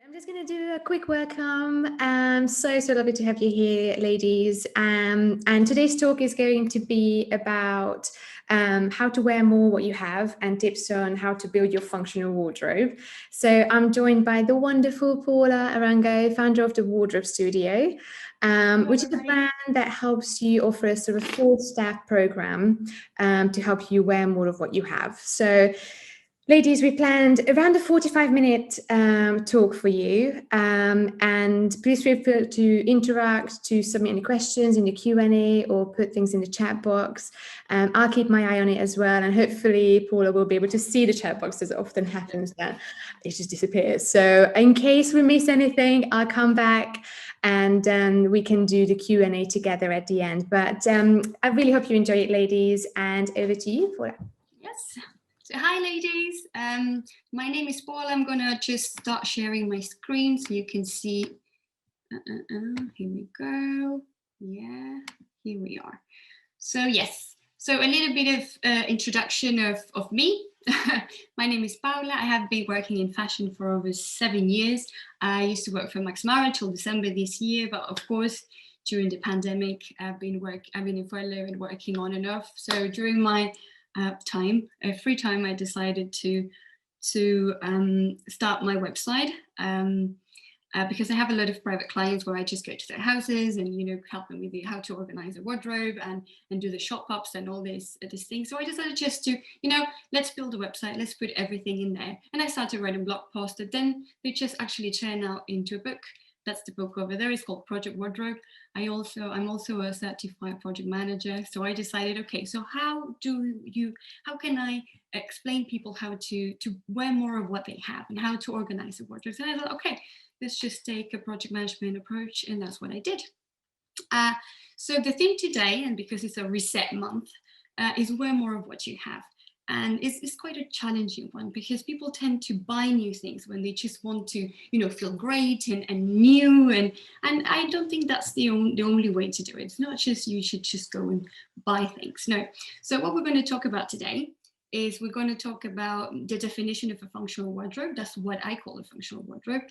I'm just going to do a quick welcome. So lovely to have you here, ladies. And today's talk is going to be about how to wear more what you have and tips on how to build your functional wardrobe. So I'm joined by the wonderful Paula Arango, founder of the Wardrobe Studio, which is a brand that helps you offer a sort of full-stack program to help you wear more of what you have. So ladies, we planned around a 45-minute talk for you, and please feel free to interact, to submit any questions in the Q&A or put things in the chat box. I'll keep my eye on it as well, and hopefully Paula will be able to see the chat box, as it often happens that it just disappears. So in case we miss anything, I'll come back and we can do the Q&A together at the end. But I really hope you enjoy it, ladies, and over to you, Paula. Yes. So hi ladies, my name is Paula. I'm gonna just start sharing my screen so you can see. Here we go. Yeah, here we are. So yes, so a little bit of introduction of me. My name is Paula. I have been working in fashion for over 7 years. I used to work for Max Mara till December this year, but of course, during the pandemic, I've been in furlough and working on and off. So during my free time, I decided to start my website because I have a lot of private clients where I just go to their houses and help them with how to organize a wardrobe and do the shop ups and all these things. So I decided just to let's build a website, let's put everything in there. And I started writing blog posts that then they just actually turn out into a book. That's the book over there. It's called Project Wardrobe. I'm also a certified project manager. So I decided, okay, so how can I explain people how to wear more of what they have and how to organize a wardrobe? And I thought, okay, let's just take a project management approach, and that's what I did. So the theme today, and because it's a reset month, is wear more of what you have. And it's quite a challenging one because people tend to buy new things when they just want to, feel great and new. And I don't think that's the only way to do it. It's not just you should just go and buy things. No. So what we're going to talk about today is we're going to talk about the definition of a functional wardrobe. That's what I call a functional wardrobe.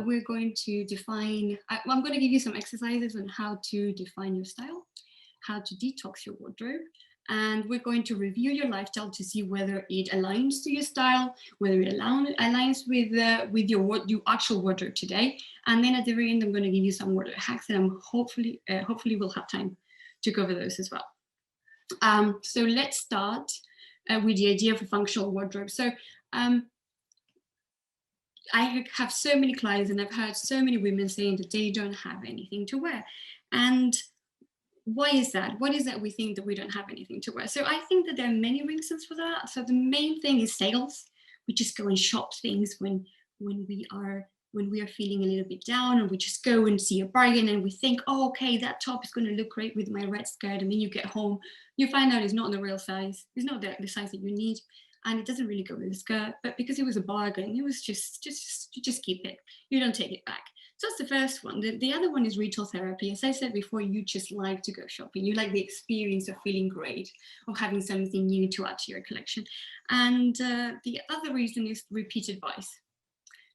We're going to define, I'm going to give you some exercises on how to define your style, how to detox your wardrobe. And we're going to review your lifestyle to see whether it aligns to your style, whether it aligns with your actual wardrobe today. And then at the very end, I'm going to give you some wardrobe hacks, and I'm hopefully we'll have time to cover those as well. So let's start with the idea of a functional wardrobe. So I have so many clients, and I've heard so many women saying that they don't have anything to wear, and why is that? What is that we think that we don't have anything to wear? So I think that there are many reasons for that. So the main thing is sales. We just go and shop things when we are feeling a little bit down, and we just go and see a bargain and we think, oh, okay, that top is going to look great with my red skirt. And then you get home, you find out it's not the real size. It's not the size that you need. And it doesn't really go with the skirt, but because it was a bargain, it was just keep it. You don't take it back. So that's the first one. The other one is retail therapy. As I said before, you just like to go shopping. You like the experience of feeling great, of having something new to add to your collection. And the other reason is repeated buys.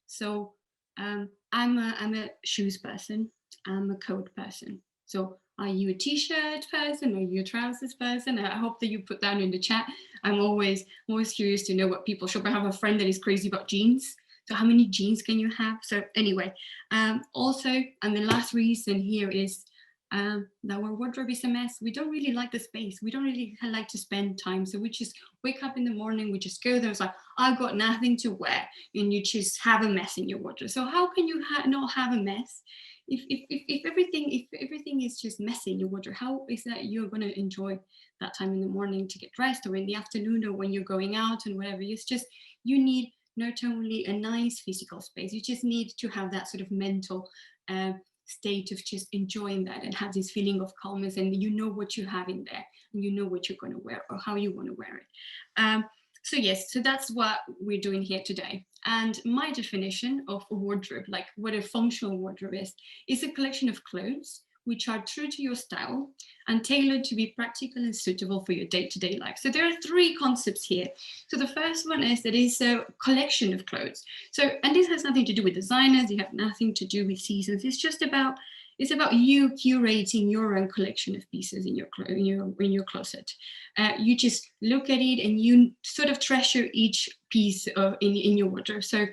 So I'm a shoes person. I'm a coat person. So are you a t-shirt person? Are you a trousers person? I hope that you put down in the chat. I'm always curious to know what people shop. I have a friend that is crazy about jeans. So how many jeans can you have? So anyway, also, and the last reason here is that our wardrobe is a mess. We don't really like the space. We don't really like to spend time. So we just wake up in the morning, we just go there. It's like, I've got nothing to wear. And you just have a mess in your wardrobe. So how can you not have a mess? If everything is just messy in your wardrobe, how is that you're going to enjoy that time in the morning to get dressed, or in the afternoon, or when you're going out and whatever? It's just, you need not only a nice physical space, you just need to have that sort of mental state of just enjoying that and have this feeling of calmness, and you know what you have in there, and you know what you're going to wear or how you want to wear it. So yes, so that's what we're doing here today. And my definition of a wardrobe, like what a functional wardrobe is a collection of clothes which are true to your style and tailored to be practical and suitable for your day-to-day life. So there are three concepts here. So the first one is that it's a collection of clothes. So, and this has nothing to do with designers, you have nothing to do with seasons. It's just about, it's about you curating your own collection of pieces in your closet. You just look at it and you sort of treasure each piece in your wardrobe. So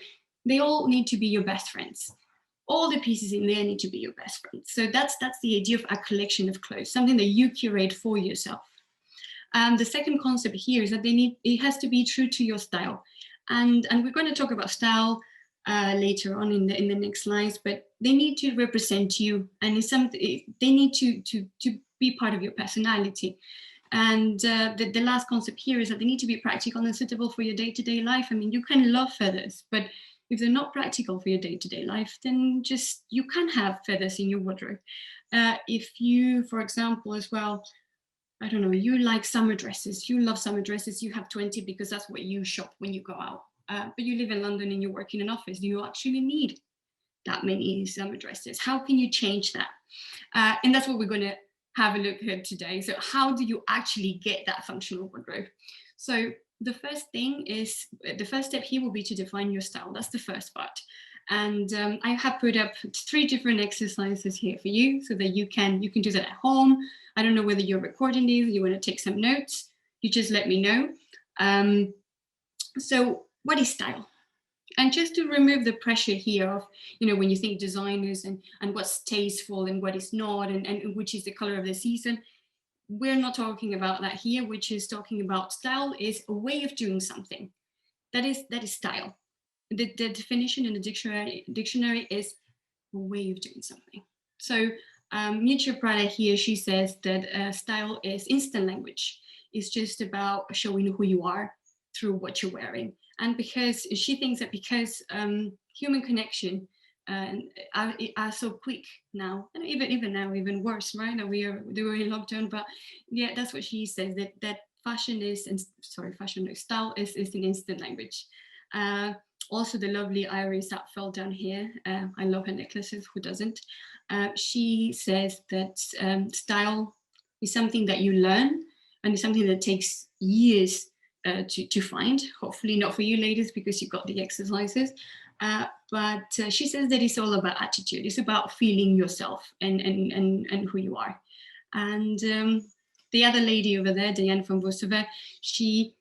they all need to be your best friends. All the pieces in there need to be your best friends. So that's the idea of a collection of clothes, something that you curate for yourself. The second concept here is that it has to be true to your style. And we're going to talk about style later on in the next slides, but they need to represent you, and it's something they need to be part of your personality. And the last concept here is that they need to be practical and suitable for your day-to-day life. I mean, you can love feathers, but if they're not practical for your day-to-day life, then just you can have feathers in your wardrobe. If you, for example, as well, I don't know, you like summer dresses, you love summer dresses, you have 20 because that's what you shop when you go out. But you live in London and you work in an office, do you actually need that many summer dresses? How can you change that? And that's what we're going to have a look at today. So how do you actually get that functional wardrobe? So the first step here will be to define your style. That's the first part. And I have put up 3 different exercises here for you so that you can do that at home. I don't know whether you're recording these, you want to take some notes, you just let me know. So what is style? And just to remove the pressure here of, you know, when you think designers and what's tasteful and what is not, and which is the color of the season, we're not talking about that here, which is talking about style is a way of doing something. That is style. The definition in the dictionary is a way of doing something. So Miuccia Prada here, she says that style is instant language. It's just about showing who you are through what you're wearing. And because she thinks that because human connection are so quick now, and even now, even worse, right? Now they were in lockdown, but yeah, that's what she says, that fashion is, and sorry, fashion, no, style is an instant language. Also, the lovely Iris that fell down here, I love her necklaces, who doesn't? She says that style is something that you learn, and it's something that takes years to find. Hopefully not for you ladies, because you got the exercises. But she says that it's all about attitude. It's about feeling yourself and who you are. And the other lady over there, Diane van Bossever, she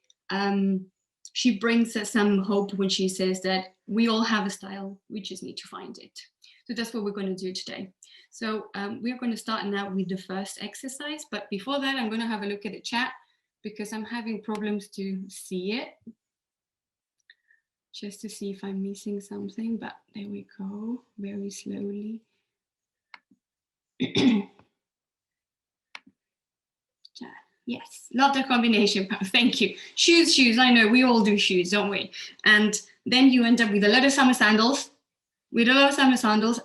brings us some hope when she says that we all have a style, we just need to find it. So that's what we're going to do today. So we're going to start now with the first exercise. But before that, I'm going to have a look at the chat because I'm having problems to see it. Just to see if I'm missing something, but there we go, very slowly. Yes, love the combination. Thank you. Shoes, I know we all do shoes, don't we? And then you end up with a lot of summer sandals,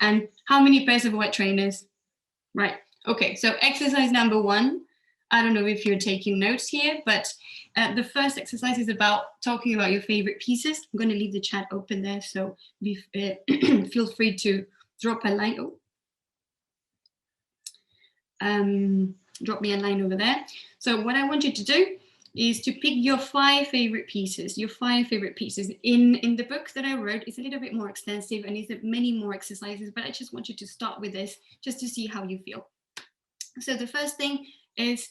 and how many pairs of wet trainers? Right, okay, so exercise number 1. I don't know if you're taking notes here, but the first exercise is about talking about your favorite pieces. I'm going to leave the chat open there, so feel free to drop a line. Drop me a line over there. So what I want you to do is to pick your 5 favorite pieces. In the book that I wrote, it's a little bit more extensive and it's many more exercises, but I just want you to start with this just to see how you feel. So the first thing is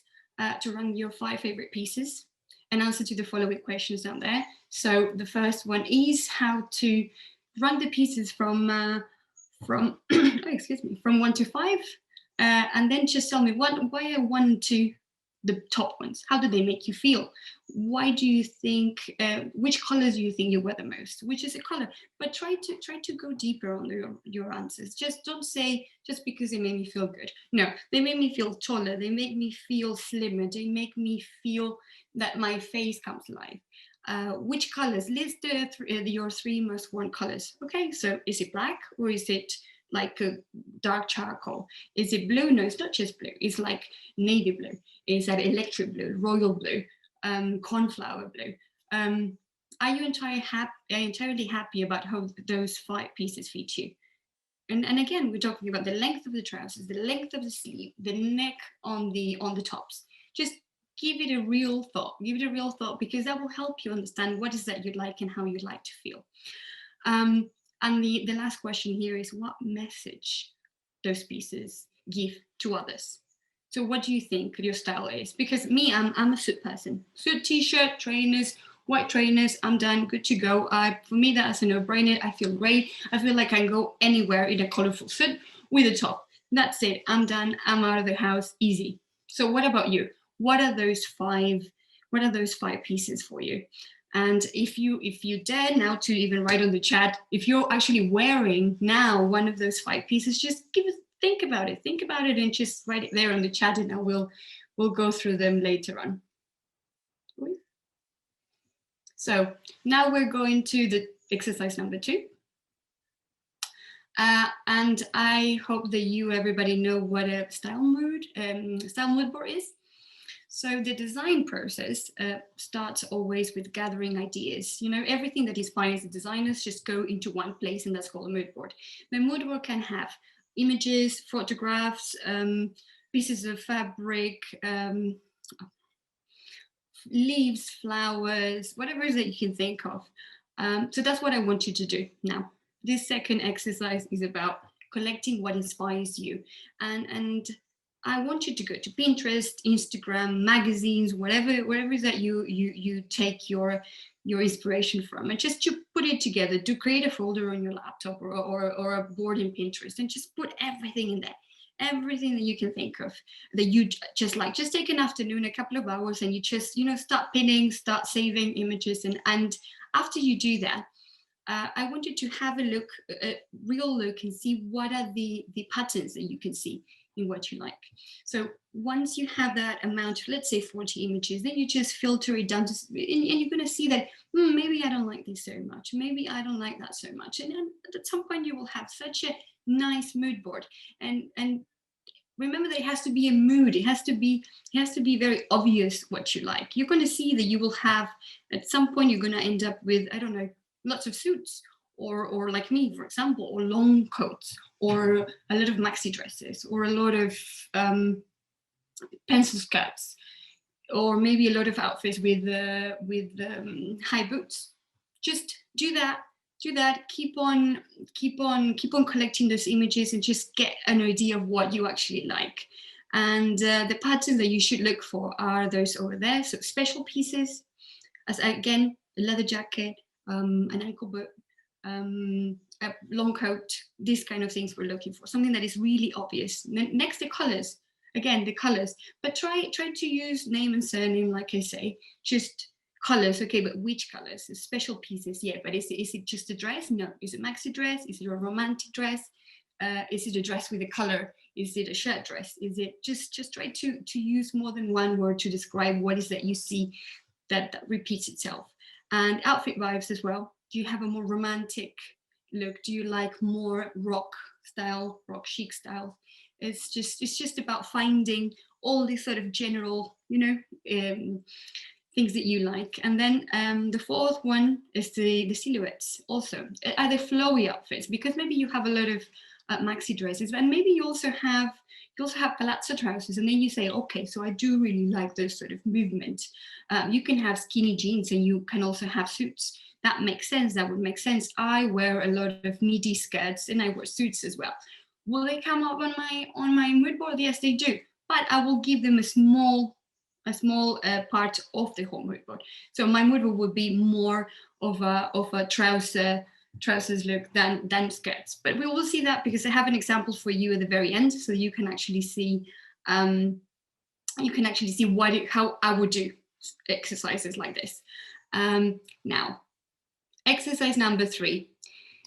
to run your 5 favorite pieces and answer to the following questions down there. So the first one is how to run the pieces from 1 to 5, and then just tell me why are 1 to the top ones? How do they make you feel? Why do you think? Which colors do you think you wear the most? Which is a color? But try to go deeper on your answers. Just don't say just because they made me feel good. No, they make me feel taller. They make me feel slimmer. They make me feel that my face comes alive. Which colors? List your 3 most worn colors. Okay, so is it black or is it like a dark charcoal? Is it blue? No, it's not just blue. It's like navy blue. Is that electric blue, royal blue, cornflower blue? Are you entirely happy about how those 5 pieces fit you? and again, we're talking about the length of the trousers, the length of the sleeve, the neck on the tops. Just give it a real thought. Give it a real thought, because that will help you understand what is that you'd like and how you'd like to feel. And the last question here is, what message those pieces give to others? So what do you think your style is? Because me, I'm a suit person. Suit, t-shirt, trainers, white trainers, I'm done, good to go. For me, that's a no-brainer. I feel great. I feel like I can go anywhere in a colorful suit with a top. That's it. I'm done. I'm out of the house. Easy. So what about you? What are those five pieces for you? And if you dare now to even write on the chat, if you're actually wearing now one of those 5 pieces, just think about it, and just write it there on the chat, and we'll go through them later on. So now we're going to the exercise number 2. And I hope that everybody know what a style mood board is. So the design process starts always with gathering ideas. You know, everything that inspires the designers just go into one place, and that's called a mood board. The mood board can have images, photographs, pieces of fabric, leaves, flowers, whatever it is that you can think of. So that's what I want you to do now. This second exercise is about collecting what inspires you, and I want you to go to Pinterest, Instagram, magazines, whatever it is that you take your inspiration from, and just to put it together. To create a folder on your laptop or a board in Pinterest, and just put everything in there. Everything that you can think of that you just like. Just take an afternoon, a couple of hours, and you just start pinning, start saving images, and after you do that, I want you to have a real look, and see what are the patterns that you can see in what you like. So once you have that amount of, let's say 40 images, then you just filter it down to, and you're going to see that maybe I don't like this so much, maybe I don't like that so much, and at some point you will have such a nice mood board. And remember that it has to be a mood. It has to be very obvious what you like. You're going to see that you will have, at some point, you're going to end up with, I don't know, lots of suits, or like me, for example, or long coats, or a lot of maxi dresses, or a lot of pencil skirts, or maybe a lot of outfits with high boots. Just do that. Keep on collecting those images, and just get an idea of what you actually like. And the patterns that you should look for are those over there. So special pieces, as again, a leather jacket, an ankle boot, a long coat, these kind of things we're looking for. Something that is really obvious. Next, the colors. Again, the colors. But try to use name and surname, like I say. Just colors, okay, but which colors? Special pieces, yeah, but is it just a dress? No. Is it maxi dress? Is it a romantic dress? Is it a dress with a color? Is it a shirt dress? Is it just try to use more than one word to describe what is that you see that repeats itself. And outfit vibes as well. Do you have a more romantic look? Do you like more rock style, rock chic style? It's just about finding all these sort of general, things that you like. And then the fourth one is the silhouettes also. Are they flowy outfits? Because maybe you have a lot of maxi dresses, and maybe you also have palazzo trousers, and then you say, okay, so I do really like those sort of movement. You can have skinny jeans, and you can also have suits. That makes sense. That would make sense. I wear a lot of midi skirts, and I wear suits as well. Will they come up on my mood board? Yes, they do. But I will give them a small part of the whole mood board. So my mood board would be more of a trousers look than skirts. But we will see that, because I have an example for you at the very end, so you can actually see how I would do exercises like this. Now, exercise number 3.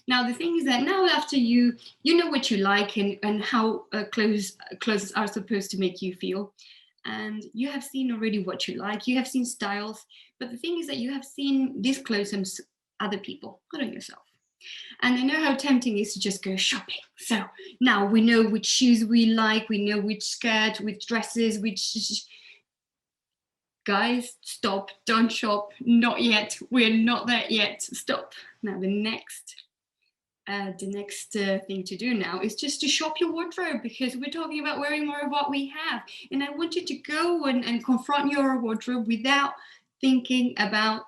Now, the thing is that now, after you know what you like and how clothes are supposed to make you feel, and you have seen already what you like, you have seen styles, but the thing is that you have seen these clothes on other people, not on yourself. And I know how tempting it is to just go shopping. So now we know which shoes we like, we know which skirt, which dresses, which... Guys, stop, don't shop, not yet. We're not there yet, stop. Now the next the next thing to do now is just to shop your wardrobe, because we're talking about wearing more of what we have. And I want you to go and confront your wardrobe without thinking about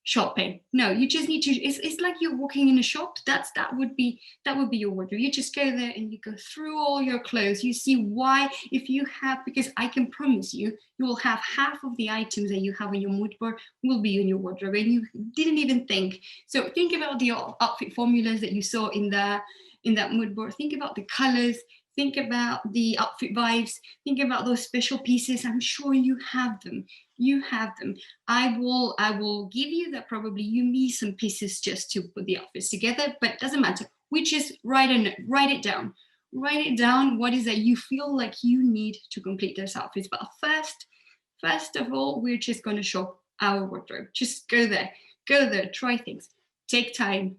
shopping. No, you just need to, it's like you're walking in a shop. That would be your wardrobe. You just go there and you go through all your clothes. You see why, if you have, because I can promise you, you will have half of the items that you have on your mood board will be in your wardrobe and you didn't even think. So think about the outfit formulas that you saw in that mood board. Think about the colors. Think about the outfit vibes. Think about those special pieces. I'm sure you have them. You have them. I will give you that probably you need some pieces just to put the outfits together, but it doesn't matter. We just write it down. Write it down. What is that you feel like you need to complete those outfits? But first of all, we're just going to shop our wardrobe. Just go there, try things. Take time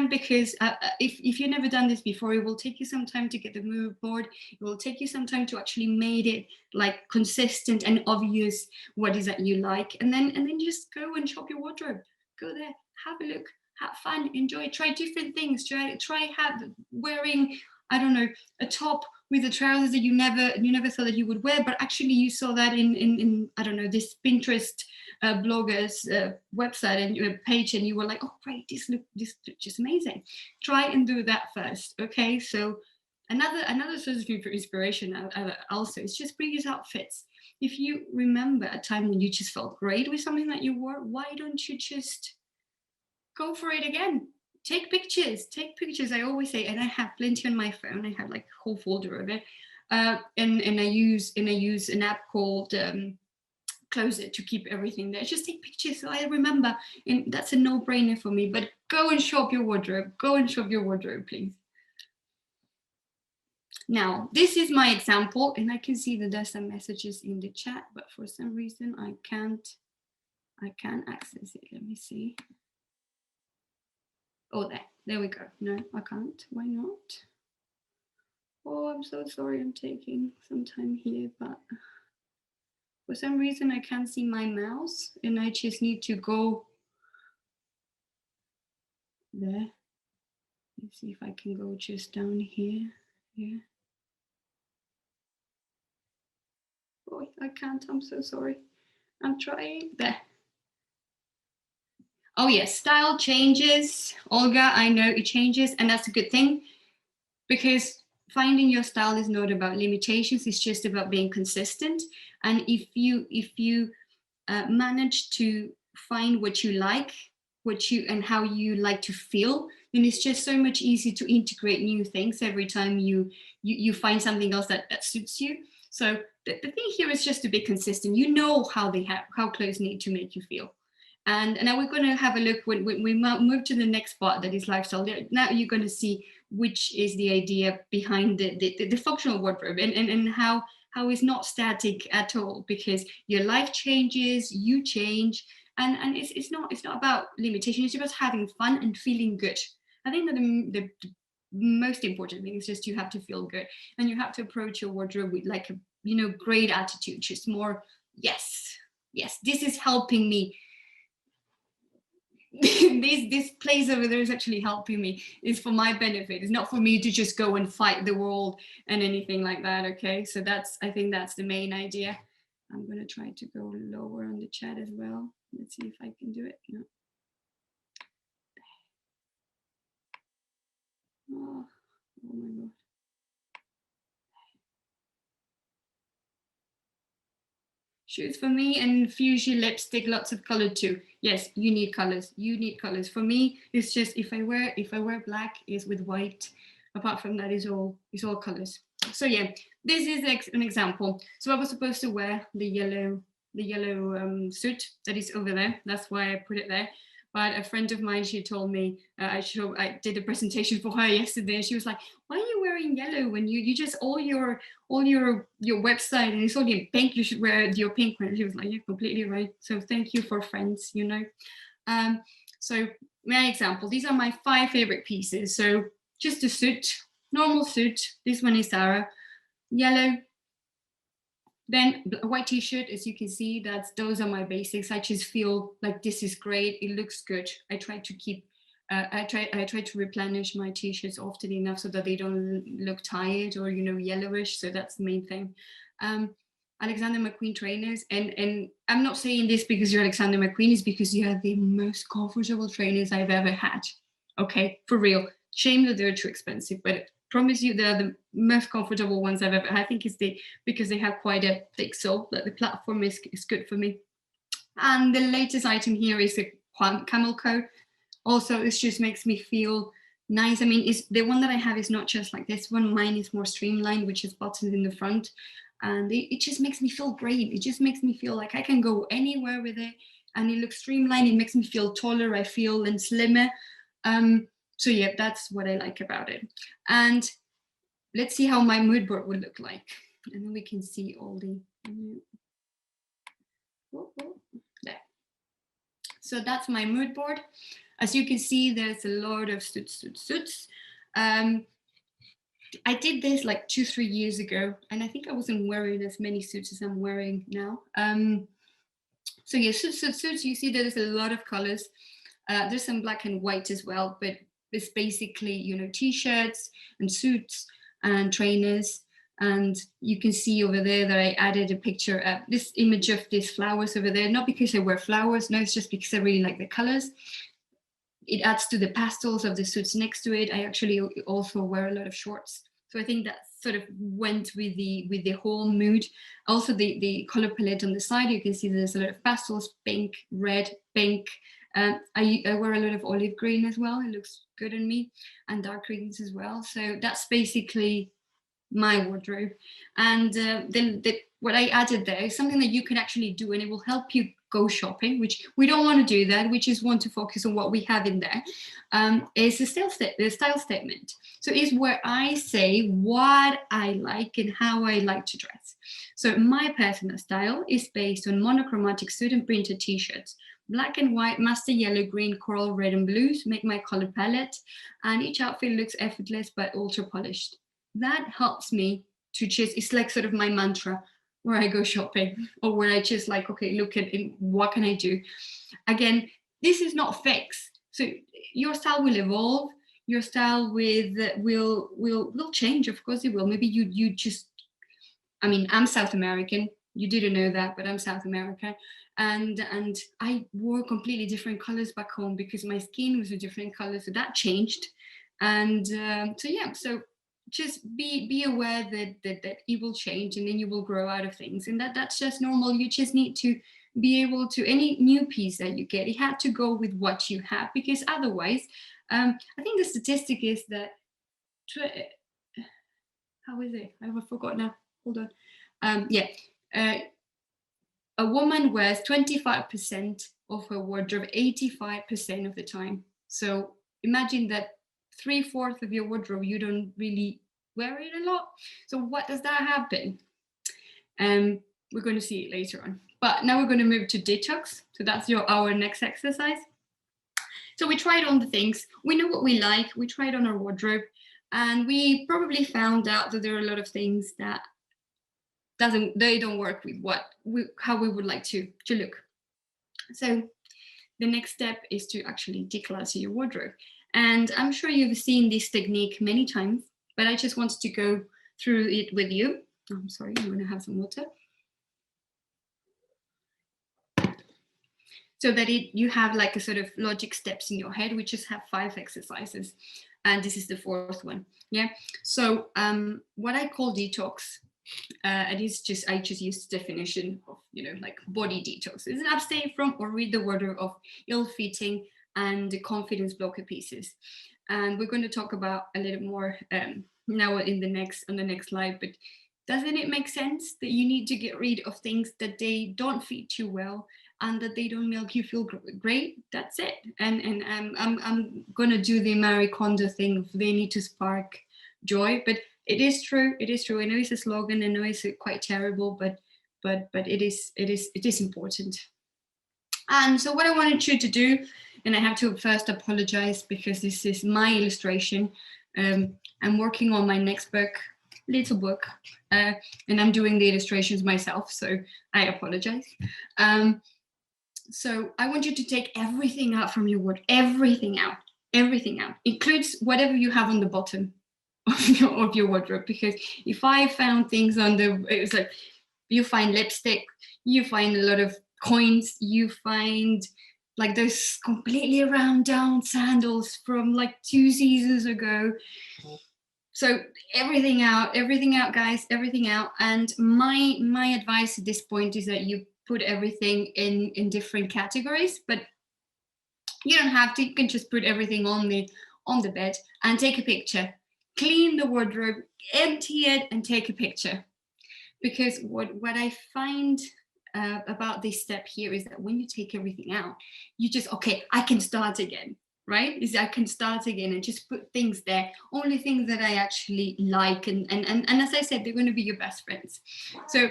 because if you've never done this before, it will take you some time to get the mood board. It will take you some time to actually make it like consistent and obvious what is that you like, and then just go and shop your wardrobe. Go there, have a look, have fun, enjoy, try different things. Try wearing, I don't know, a top with the trousers that you never thought that you would wear, but actually you saw that in I don't know, this Pinterest blogger's website and page, and you were like, oh great, this looks just amazing. Try and do that first, okay? So another source of inspiration also is just previous outfits. If you remember a time when you just felt great with something that you wore, why don't you just go for it again? Take pictures. I always say, and I have plenty on my phone. I have like a whole folder of it, and I use an app called Closet to keep everything there. Just take pictures so I remember, and that's a no-brainer for me. But go and shop your wardrobe. Please. Now, this is my example, and I can see that there's some messages in the chat, but for some reason I can't access it. Let me see. Oh, there we go. No, I can't. Why not? Oh, I'm so sorry. I'm taking some time here, but for some reason I can't see my mouse, and I just need to go there. Let's see if I can go just down here. Yeah. Oh, I can't. I'm so sorry. I'm trying. There. Oh yes, style changes. Olga, I know it changes, and that's a good thing, because finding your style is not about limitations. It's just about being consistent. And if you manage to find what you like, and how you like to feel, then it's just so much easier to integrate new things every time you find something else that suits you. So the thing here is just to be consistent. You know how clothes need to make you feel. And now we're going to have a look when we move to the next part, that is lifestyle. Now you're going to see which is the idea behind the functional wardrobe, and how it's not static at all, because your life changes, you change, and it's not about limitation. It's about having fun and feeling good. I think that the most important thing is just you have to feel good, and you have to approach your wardrobe with like a great attitude, just more yes, this is helping me. this place over there is actually helping me. It's for my benefit. It's not for me to just go and fight the world and anything like that. Okay, so I think that's the main idea. I'm going to try to go lower on the chat as well. Let's see if I can do it. No. Oh my god. Shoes for me, and fuchsia lipstick, lots of color too. Yes, you need colors. For me, it's just if I wear black, is with white. Apart from that, is all colors. So yeah, this is an example. So I was supposed to wear the yellow suit that is over there. That's why I put it there. But a friend of mine, she told me, I did a presentation for her yesterday, and she was like, why are you wearing yellow when you just all your website and it's all in pink, you should wear your pink one. She was like, you're completely right. So thank you for friends, So my example, these are my 5 favorite pieces. So just a suit, normal suit. This one is Sarah, yellow. Then a white t-shirt, as you can see, those are my basics. I just feel like this is great. It looks good. I try to keep I try to replenish my t-shirts often enough so that they don't look tired or, you know, yellowish. So that's the main thing. Alexander McQueen trainers, and I'm not saying this because you're Alexander McQueen, it's because you are the most comfortable trainers I've ever had. Okay, for real. Shame that they're too expensive, but I promise you they're the most comfortable ones I've ever had. I think it's because they have quite a thick sole, that the platform is good for me. And the latest item here is a camel coat. Also, this just makes me feel nice. I mean, the one that I have is not just like this one. Mine is more streamlined, which is buttoned in the front. And it just makes me feel great. It just makes me feel like I can go anywhere with it. And it looks streamlined. It makes me feel taller, I feel, and slimmer. So yeah, that's what I like about it. And let's see how my mood board would look like. And then we can see all the... There. So that's my mood board. As you can see, there's a lot of suits. I did this like 2-3 years ago, and I think I wasn't wearing as many suits as I'm wearing now. So yeah, suits, you see there's a lot of colors. There's some black and white as well, but it's basically, you know, t-shirts and suits and trainers. And you can see over there that I added a picture, this image of these flowers over there, not because I wear flowers, no, it's just because I really like the colors. It adds to the pastels of the suits next to it. I actually also wear a lot of shorts. So I think that sort of went with the whole mood. Also the color palette on the side, you can see there's a lot of pastels, pink, red, pink. I wear a lot of olive green as well. It looks good on me, and dark greens as well. So that's basically my wardrobe. And then what I added there is something that you can actually do, and it will help you go shopping, which we don't want to do that. We just want to focus on what we have in there. Is the style statement. So it's where I say what I like and how I like to dress. So my personal style is based on monochromatic suit and printed t-shirts. Black and white, mustard yellow, green, coral, red, and blues make my color palette. And each outfit looks effortless but ultra polished. That helps me to just, it's like sort of my mantra where I go shopping, or where I just like, okay, look at it, what can I do? Again, this is not fixed. So your style will evolve. Your style will change. Of course it will. Maybe you just, I mean, I'm South American. You didn't know that, but I'm South American. And I wore completely different colors back home because my skin was a different color. So that changed. And so yeah, so just be aware that it will change, and then you will grow out of things, and that's just normal. You just need to be able to, any new piece that you get, it had to go with what you have, because otherwise I think the statistic is that how is it, I forgot now, hold on. A woman wears 25% of her wardrobe 85% of the time. So imagine that 3/4 of your wardrobe, you don't really wear it a lot. So what does that happen? We're going to see it later on. But now we're going to move to detox. So that's our next exercise. So we tried on the things. We know what we like. We tried on our wardrobe. And we probably found out that there are a lot of things that they don't work with how we would like to look. So the next step is to actually declutter your wardrobe. And I'm sure you've seen this technique many times, but I just wanted to go through it with you. I'm sorry, I'm going to have some water. So that you have like a sort of logic steps in your head. We just have 5 exercises, and this is the 4th one. Yeah. So what I call detox, it is just, I just use the definition of, like body detox. It's an abstain from or rid the wardrobe of ill-fitting and the confidence blocker pieces. And we're going to talk about a little more now on the next slide. But doesn't it make sense that you need to get rid of things that they don't fit you well and that they don't make you feel great? That's it. And I'm going to do the Marie Kondo thing of they need to spark joy. But it is true. It is true. I know it's a slogan. I know it's quite terrible, but it is important. And so what I wanted you to do, and I have to first apologize because this is my illustration. I'm working on my next book, little book, and I'm doing the illustrations myself, so I apologize. So I want you to take everything out from your wardrobe, everything out, everything out, includes whatever you have on the bottom of your wardrobe. Because if I found things on the, it was like, you find lipstick, you find a lot of coins, you find like those completely round down sandals from like 2 seasons ago. So everything out, guys, everything out. And my advice at this point is that you put everything in different categories, but you don't have to. You can just put everything on the bed and take a picture. Clean the wardrobe, empty it, and take a picture. Because what I find about this step here is that when you take everything out, you just, okay, I can start again, right? Is I can start again and just put things there, only things that I actually like. And as I said, they're going to be your best friends. So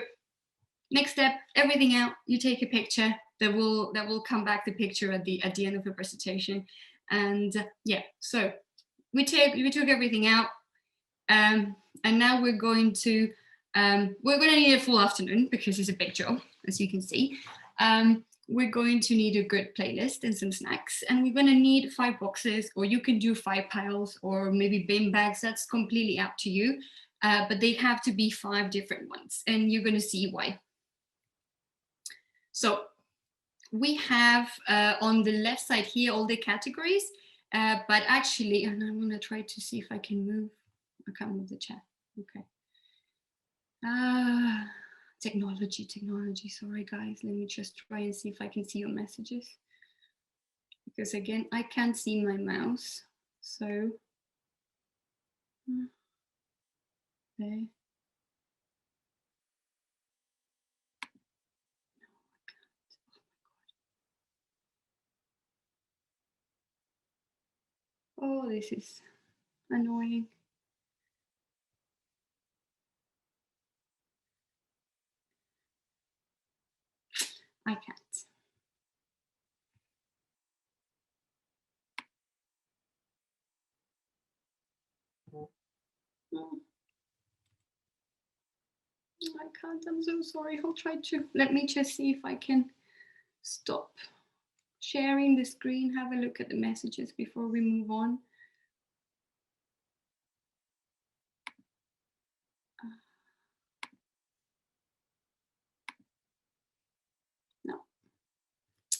next step, everything out, you take a picture. That will come back the picture at the end of the presentation. And yeah, so we took everything out. And now we're going to need a full afternoon because it's a big job, as you can see. We're going to need a good playlist and some snacks, and we're going to need 5 boxes, or you can do 5 piles, or maybe bin bags. That's completely up to you, but they have to be 5 different ones, and you're going to see why. So we have on the left side here all the categories, but actually, and I'm going to try to see if I can move. I can't move the chat. Okay. Technology. Sorry, guys. Let me just try and see if I can see your messages. Because again, I can't see my mouse. So, there. Oh, this is annoying. I can't. I can't. I'm so sorry. I'll try to. Let me just see if I can stop sharing the screen. Have a look at the messages before we move on. No.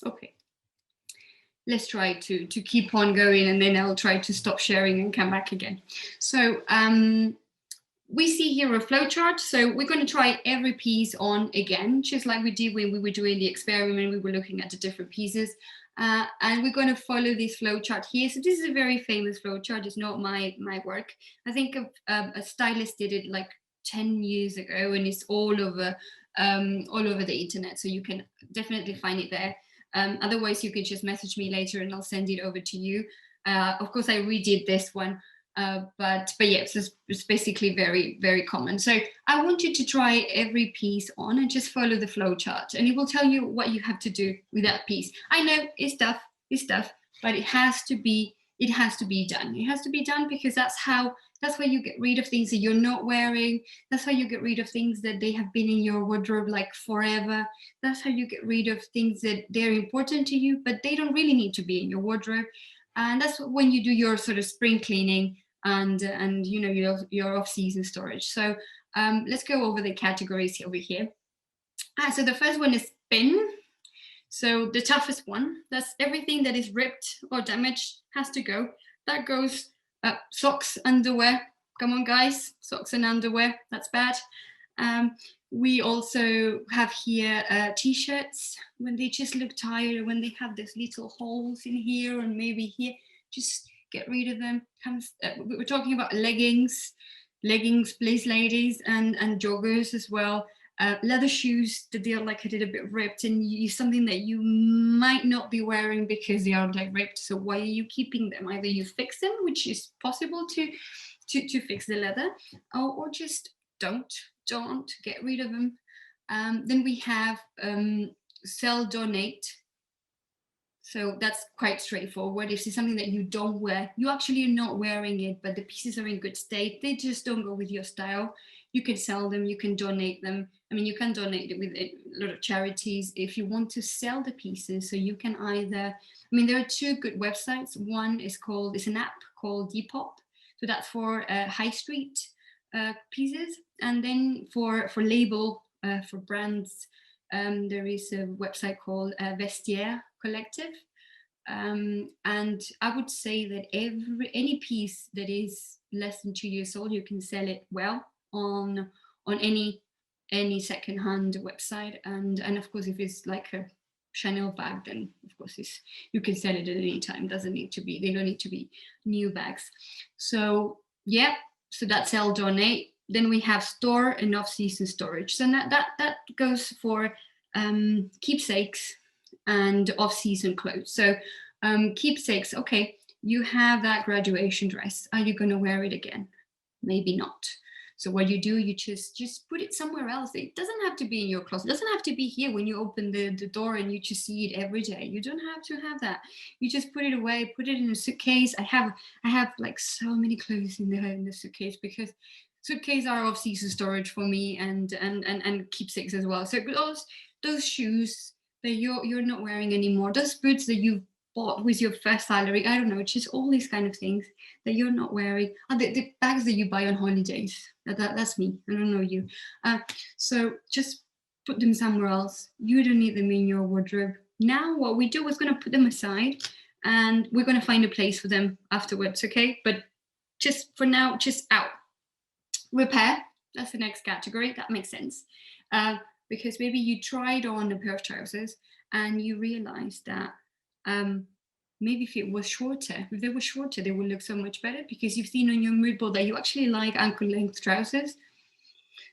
Okay. Let's try to keep on going, and then I'll try to stop sharing and come back again. So we see here a flowchart. So we're going to try every piece on again, just like we did when we were doing the experiment. We were looking at the different pieces, and we're going to follow this flowchart here. So this is a very famous flowchart. It's not my work. I think a stylist did it like 10 years ago, and it's all over the internet. So you can definitely find it there. Otherwise, you can just message me later and I'll send it over to you. Of course, I redid this one, but yeah, it's basically very, very common. So I want you to try every piece on and just follow the flow chart, and it will tell you what you have to do with that piece. I know it's tough, but it has to be done. It has to be done because that's how you get rid of things that you're not wearing. That's how you get rid of things that they have been in your wardrobe like forever. That's how you get rid of things that they're important to you, but they don't really need to be in your wardrobe. And that's when you do your sort of spring cleaning and you know your off-season storage. So let's go over the categories over here. So the first one is bin. So the toughest one, that's everything that is ripped or damaged has to go. That goes socks, underwear. Come on, guys, socks and underwear. That's bad. We also have here t-shirts when they just look tired, when they have these little holes in here and maybe here. Just get rid of them. We're talking about leggings, please, ladies, and joggers as well. Leather shoes that they're like a little bit ripped, and something that you might not be wearing because they are like ripped. So why are you keeping them? Either you fix them, which is possible to fix the leather, or just don't get rid of them. Then we have sell, donate. So that's quite straightforward. If it's something that you don't wear, you actually are not wearing it, but the pieces are in good state, they just don't go with your style, You can sell them, you can donate them. I mean, you can donate it with a lot of charities if you want to sell the pieces. So you can either, I mean, there are two good websites. One is it's an app called Depop. So that's for high street pieces. And then for label, for brands, there is a website called Vestiaire Collective. And I would say that any piece that is less than 2 years old, you can sell it well on any secondhand website. And of course, if it's like a Chanel bag, then of course you can sell it at any time. They don't need to be new bags. So yeah, so that's sell, donate. Then we have store and off-season storage. So that goes for keepsakes and off-season clothes. So keepsakes, okay, you have that graduation dress. Are you going to wear it again? Maybe not. So what you do, you just put it somewhere else. It doesn't have to be in your closet. It doesn't have to be here when you open the door and you just see it every day. You don't have to have that. You just put it away, put it in a suitcase. I have like so many clothes in the suitcase, because suitcases are off-season storage for me, and keepsakes as well. So those shoes that you're not wearing anymore, those boots that you bought with your first salary, I don't know, just all these kind of things that you're not wearing, and the bags that you buy on holidays. That's me. I don't know you. So just put them somewhere else. You don't need them in your wardrobe. Now what we do is going to put them aside, and we're going to find a place for them afterwards, okay? But just for now, just out. Repair, that's the next category. That makes sense. Because maybe you tried on a pair of trousers and you realized that maybe if they were shorter, they would look so much better, because you've seen on your mood board that you actually like ankle length trousers.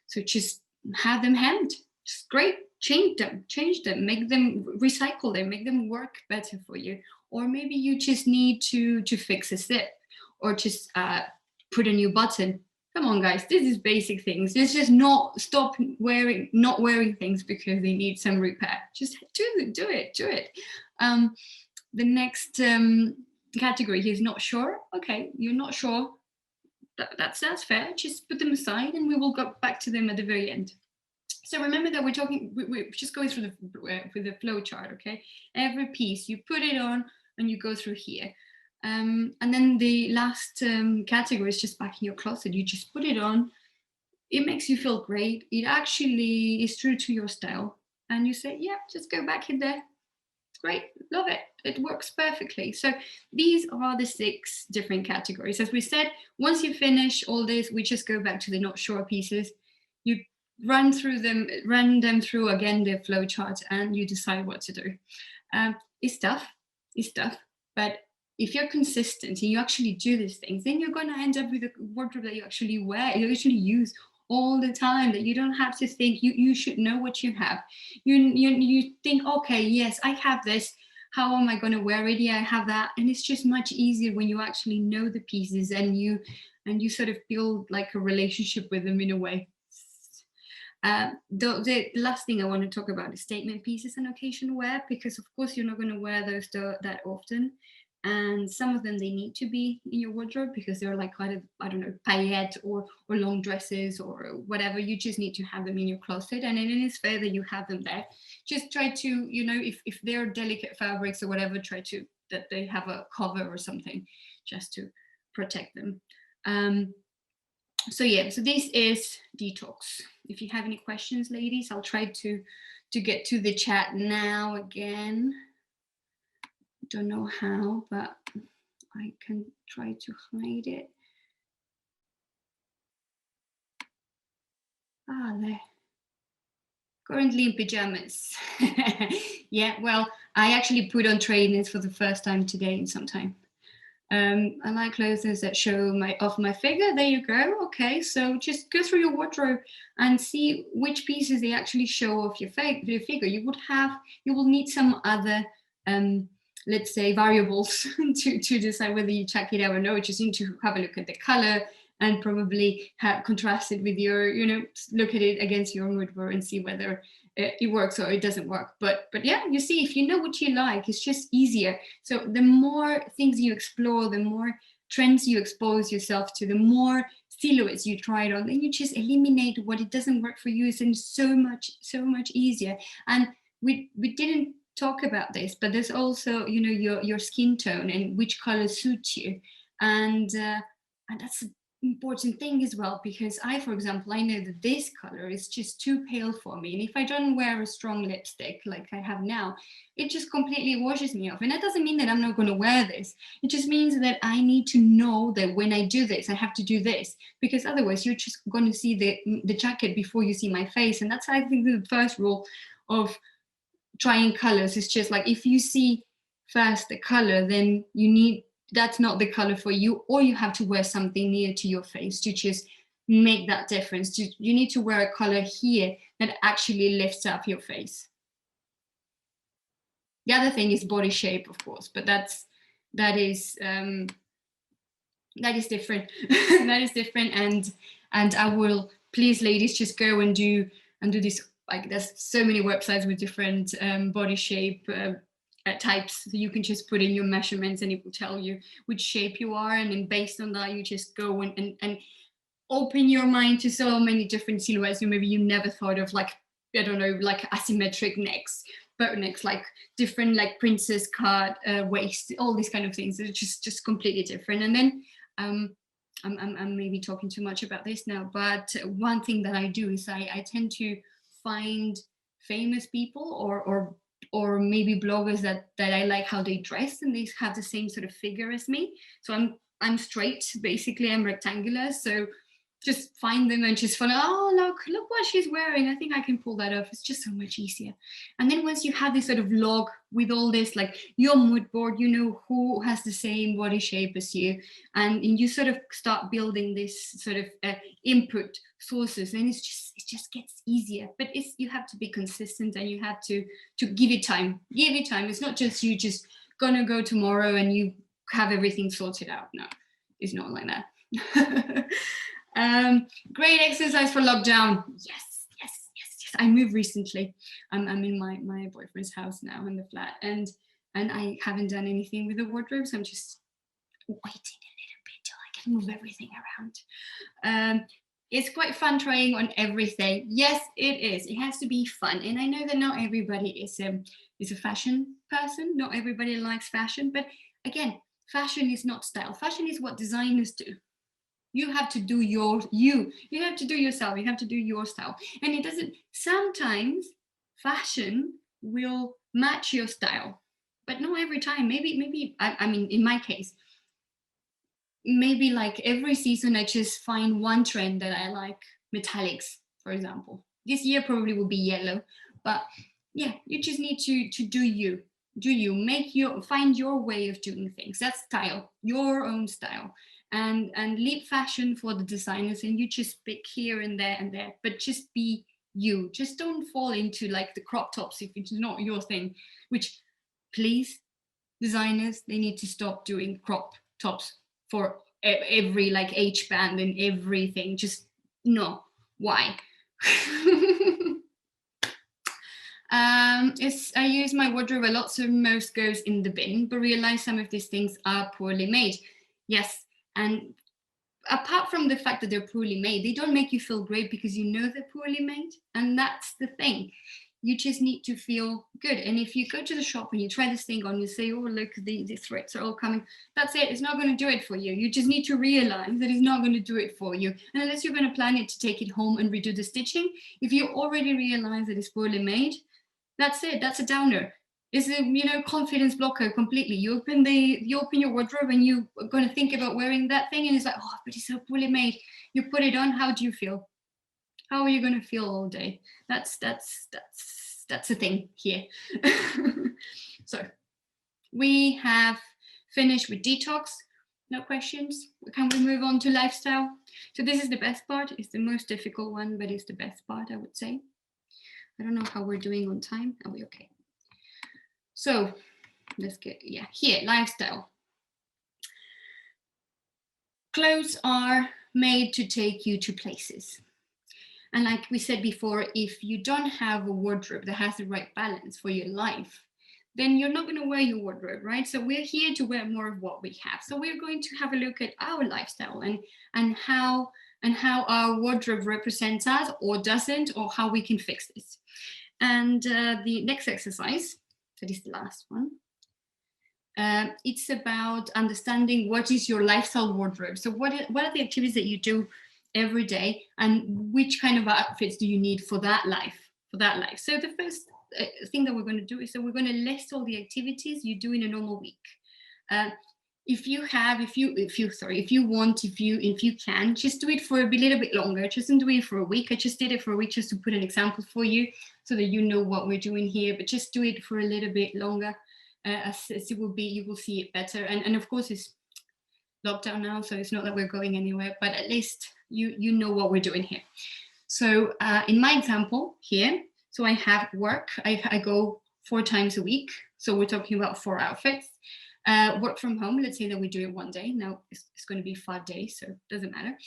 So just have them hemmed. Just great. Change them, make them, recycle them, make them work better for you. Or maybe you just need to fix a zip, or just put a new button. Come on, guys, this is basic things. It's just not wearing things because they need some repair. Just do it. The next category is not sure. Okay, you're not sure. That's fair. Just put them aside, and we will go back to them at the very end. So remember that we're just going through with the flow chart. Okay, every piece you put it on, and you go through here. And then the last category is just back in your closet. You just put it on. It makes you feel great. It actually is true to your style. And you say, yeah, just go back in there. Great, love it. It works perfectly. So these are the 6 different categories. As we said, once you finish all this, we just go back to the not sure pieces. You run them through again, the flow chart, and you decide what to do. It's tough, but if you're consistent and you actually do these things, then you're going to end up with a wardrobe that you actually wear, you actually use all the time, that you don't have to think. You should know what you have. You think, okay, yes, I have this. How am I going to wear it? Yeah, I have that. And it's just much easier when you actually know the pieces, and you sort of build like a relationship with them in a way. The last thing I want to talk about is statement pieces and occasion wear, because of course you're not going to wear those that often. And some of them, they need to be in your wardrobe because they're like kind of, I don't know, paillette or long dresses or whatever. You just need to have them in your closet, and it is fair that you have them there. Just try to, if they're delicate fabrics or whatever, try to that they have a cover or something just to protect them. So yeah, so this is detox. If you have any questions, ladies, I'll try to get to the chat now again. Don't know how, but I can try to hide it. There. Currently in pajamas. Yeah, well, I actually put on trainers for the first time today in some time. I like clothes that show off my figure. There you go. Okay, so just go through your wardrobe and see which pieces they actually show off your figure. You will need some other let's say variables to decide whether you check it out or no. You just need to have a look at the color and probably contrast it with your, look at it against your mood board and see whether it works or it doesn't work. But yeah, you see, if you know what you like, it's just easier. So the more things you explore, the more trends you expose yourself to, the more silhouettes you tried on, then you just eliminate what it doesn't work for you. It's so much easier. And we didn't talk about this, but there's also, you know, your skin tone and which color suits you, and that's an important thing as well, because for example, I know that this color is just too pale for me, and if I don't wear a strong lipstick like I have now, it just completely washes me off. And that doesn't mean that I'm not going to wear this. It just means that I need to know that when I do this, I have to do this, because otherwise you're just going to see the jacket before you see my face. And that's, I think, the first rule of trying colors. Is just like, if you see first the color, then that's not the color for you, or you have to wear something near to your face to just make that difference. You need to wear a color here that actually lifts up your face. The other thing is body shape, of course, but that is different. That is different. And I will, please, ladies, just go and do this. Like, there's so many websites with different body shape types, so you can just put in your measurements and it will tell you which shape you are, and then based on that you just go and open your mind to so many different silhouettes you maybe you never thought of, like, I don't know, like asymmetric necks, boat necks, like different, like princess cut waist, all these kind of things. They're just completely different. And then I'm maybe talking too much about this now, but one thing that I do is I tend to find famous people or maybe bloggers that I like how they dress, and they have the same sort of figure as me. So I'm straight, basically. I'm rectangular, so just find them and just follow. Oh, look what she's wearing. I think I can pull that off. It's just so much easier. And then once you have this sort of log with all this, like your mood board, you know who has the same body shape as you, and you sort of start building this sort of input sources, and it just gets easier. But you have to be consistent, and you have to give it time. Give it time. It's not just you just gonna go tomorrow and you have everything sorted out. No, it's not like that. Great exercise for lockdown. Yes. I moved recently. I'm in my boyfriend's house now, in the flat, and I haven't done anything with the wardrobe, so I'm just waiting a little bit till I can move everything around. It's quite fun trying on everything. Yes, it is. It has to be fun, and I know that not everybody is a fashion person. Not everybody likes fashion, but again, fashion is not style. Fashion is what designers do. You have to do you have to do yourself. You have to do your style. And it doesn't, sometimes fashion will match your style, but not every time. Maybe I mean, in my case, maybe like every season I just find one trend that I like. Metallics, for example. This year probably will be yellow, but yeah, you just need to do you. Find your way of doing things. That's style, your own style. And leave fashion for the designers, and you just pick here and there, but just be you. Just don't fall into like the crop tops if it's not your thing, which, please, designers, they need to stop doing crop tops for every like H band and everything. Just no. Why? I use my wardrobe a lot, so most goes in the bin, but realize some of these things are poorly made. Yes. And apart from the fact that they're poorly made, they don't make you feel great because you know they're poorly made. And that's the thing. You just need to feel good. And if you go to the shop and you try this thing on, you say, oh, look, the threads are all coming. That's it. It's not going to do it for you. You just need to realize that it's not going to do it for you. And unless you're going to plan it to take it home and redo the stitching, if you already realize that it's poorly made, that's it. That's a downer. It's a confidence blocker completely. You open your wardrobe and you're going to think about wearing that thing, and it's like, oh, but it's so poorly made. You put it on. How do you feel? How are you going to feel all day? That's a thing here. So we have finished with detox. No questions. Can we move on to lifestyle? So this is the best part. It's the most difficult one, but it's the best part, I would say. I don't know how we're doing on time. Are we okay? So let's get, here, lifestyle. Clothes are made to take you to places. And like we said before, if you don't have a wardrobe that has the right balance for your life, then you're not going to wear your wardrobe, right? So we're here to wear more of what we have. So we're going to have a look at our lifestyle and how our wardrobe represents us or doesn't, or how we can fix this. And the next exercise, that is the last one, it's about understanding what is your lifestyle wardrobe. So what are the activities that you do every day, and which kind of outfits do you need for that life? So the first thing that we're going to do is that we're going to list all the activities you do in a normal week. If you can, just do it for a little bit longer. Just don't do it for a week. I just did it for a week just to put an example for you so that you know what we're doing here, but just do it for a little bit longer. As it will be, you will see it better. And of course, it's lockdown now, so it's not that we're going anywhere, but at least you know what we're doing here. So in my example here, so I have work. I go 4 times a week. So we're talking about 4 outfits. Work from home, let's say that we do it one day. Now it's going to be 5 days, so it doesn't matter.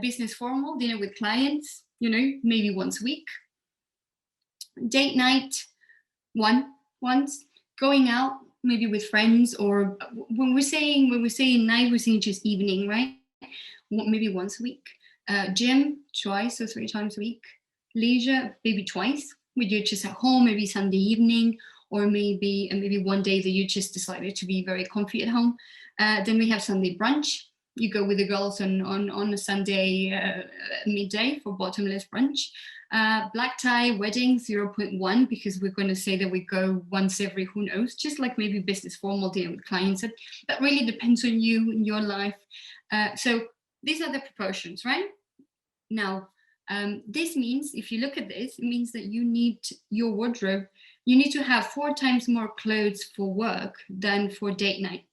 Business formal, dinner with clients, maybe once a week. Date night, once. Going out, maybe with friends, or when we're saying night, we're saying just evening, right? Maybe once a week. Gym, twice or 3 times a week. Leisure, maybe twice, when you're just at home, maybe Sunday evening, or maybe one day that you just decided to be very comfy at home. Then we have Sunday brunch. You go with the girls on a Sunday midday for bottomless brunch. Black tie, wedding, 0.1, because we're going to say that we go once every, who knows, just like maybe business formal, dealing with clients. That really depends on you and your life. So these are the proportions, right? Now, this means, if you look at this, it means that you need your wardrobe. You need to have 4 times more clothes for work than for date night.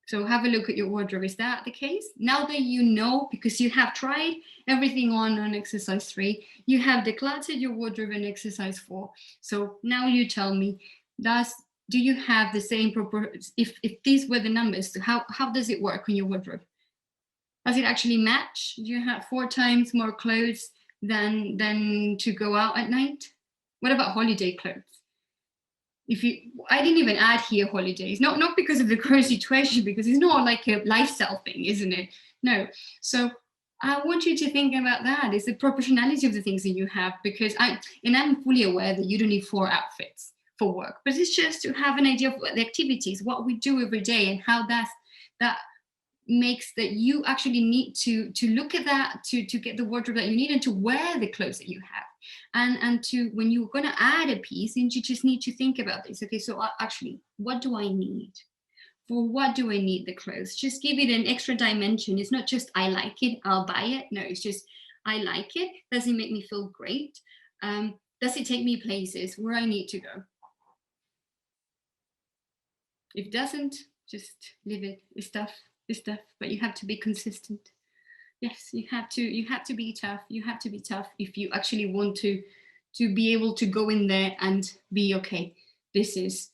So have a look at your wardrobe. Is that the case? Now that you know, because you have tried everything on exercise 3, you have decluttered your wardrobe in exercise 4. So now you tell me, do you have the same proportions? If these were the numbers, how does it work on your wardrobe? Does it actually match? Do you have 4 times more clothes than to go out at night? What about holiday clothes? I didn't even add here holidays, not because of the current situation, because it's not like a lifestyle thing, isn't it? No. So I want you to think about that. It's the proportionality of the things that you have, because I'm fully aware that you don't need 4 outfits for work, but it's just to have an idea of the activities, what we do every day, and how that makes that you actually need to look at that, to get the wardrobe that you need, and to wear the clothes that you have. And to, when you're going to add a piece, and you just need to think about this. Okay, so actually, what do I need? For what do I need the clothes? Just give it an extra dimension. It's not just I like it, I'll buy it. No, it's just I like it. Does it make me feel great? Does it take me places where I need to go? If it doesn't, just leave it. It's tough, but you have to be consistent. Yes, you have to be tough. You have to be tough if you actually want to be able to go in there and be okay. This is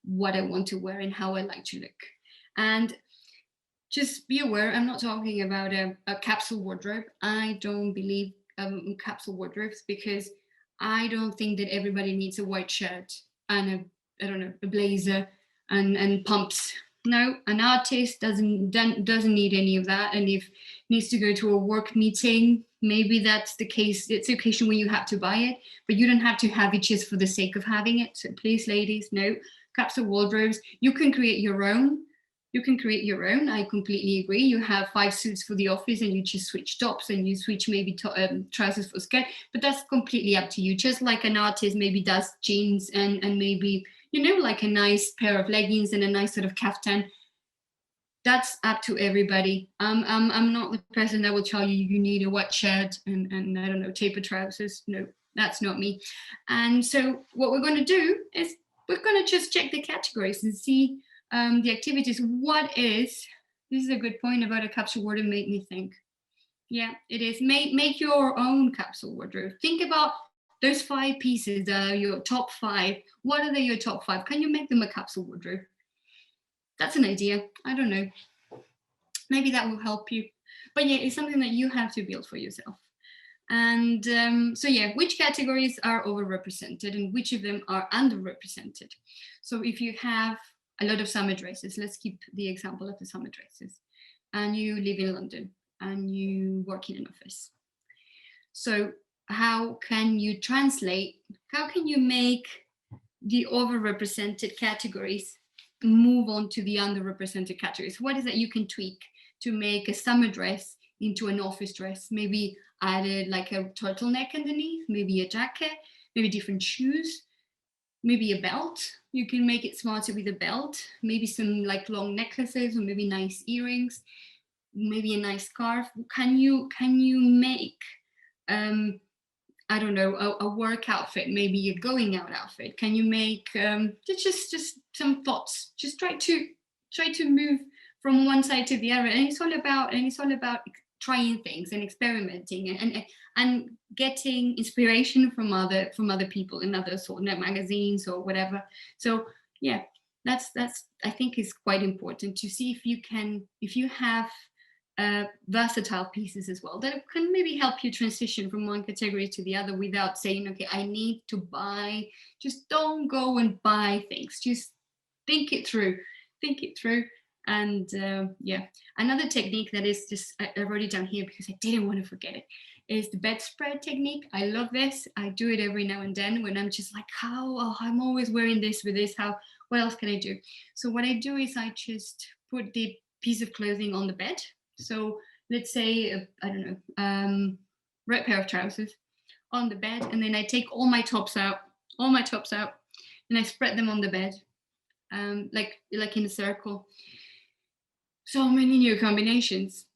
what I want to wear and how I like to look. And just be aware, I'm not talking about a capsule wardrobe. I don't believe in capsule wardrobes, because I don't think that everybody needs a white shirt and a blazer and pumps. No, an artist doesn't need any of that. And if needs to go to a work meeting, maybe that's the case. It's the occasion where you have to buy it, but you don't have to have it just for the sake of having it. So please, ladies, no, capsule wardrobes. You can create your own. I completely agree. You have 5 suits for the office, and you just switch tops, and you switch maybe trousers for skirt, but that's completely up to you. Just like an artist maybe does jeans and maybe, like a nice pair of leggings and a nice sort of kaftan. That's up to everybody. I'm not the person that will tell you need a white shirt and I don't know, tapered trousers. No, that's not me. And so what we're going to do is we're going to just check the categories and see the activities. This is a good point about a capsule wardrobe, made me think. Yeah, it is. Make your own capsule wardrobe. Think about those 5 pieces, your top 5. What are your top 5? Can you make them a capsule wardrobe? That's an idea. I don't know. Maybe that will help you. But yeah, it's something that you have to build for yourself. And so yeah, which categories are overrepresented and which of them are underrepresented? So if you have a lot of summer dresses, let's keep the example of the summer dresses, and you live in London and you work in an office. So how can you translate, how can you make the overrepresented categories move on to the underrepresented categories? What is that you can tweak to make a summer dress into an office dress? Maybe added like a turtleneck underneath, maybe a jacket, maybe different shoes, maybe a belt. You can make it smarter with a belt, maybe some like long necklaces or maybe nice earrings, maybe a nice scarf. Can you make I don't know, a work outfit, maybe a going out outfit? Can you make just some thoughts? Just try to move from one side to the other, and it's all about trying things and experimenting and getting inspiration from other people in other sort of magazines or whatever. So yeah, that's I think is quite important to see if you have versatile pieces as well that can maybe help you transition from one category to the other without saying, okay, I need to buy. Just don't go and buy things. Just think it through. And yeah, another technique that is just, I wrote it down here because I didn't want to forget it, is the bedspread technique. I love this. I do it every now and then when I'm just like, I'm always wearing this with this. What else can I do? So what I do is I just put the piece of clothing on the bed. So let's say, I don't know, red pair of trousers on the bed, and then I take all my tops out, and I spread them on the bed, like in a circle. So many new combinations.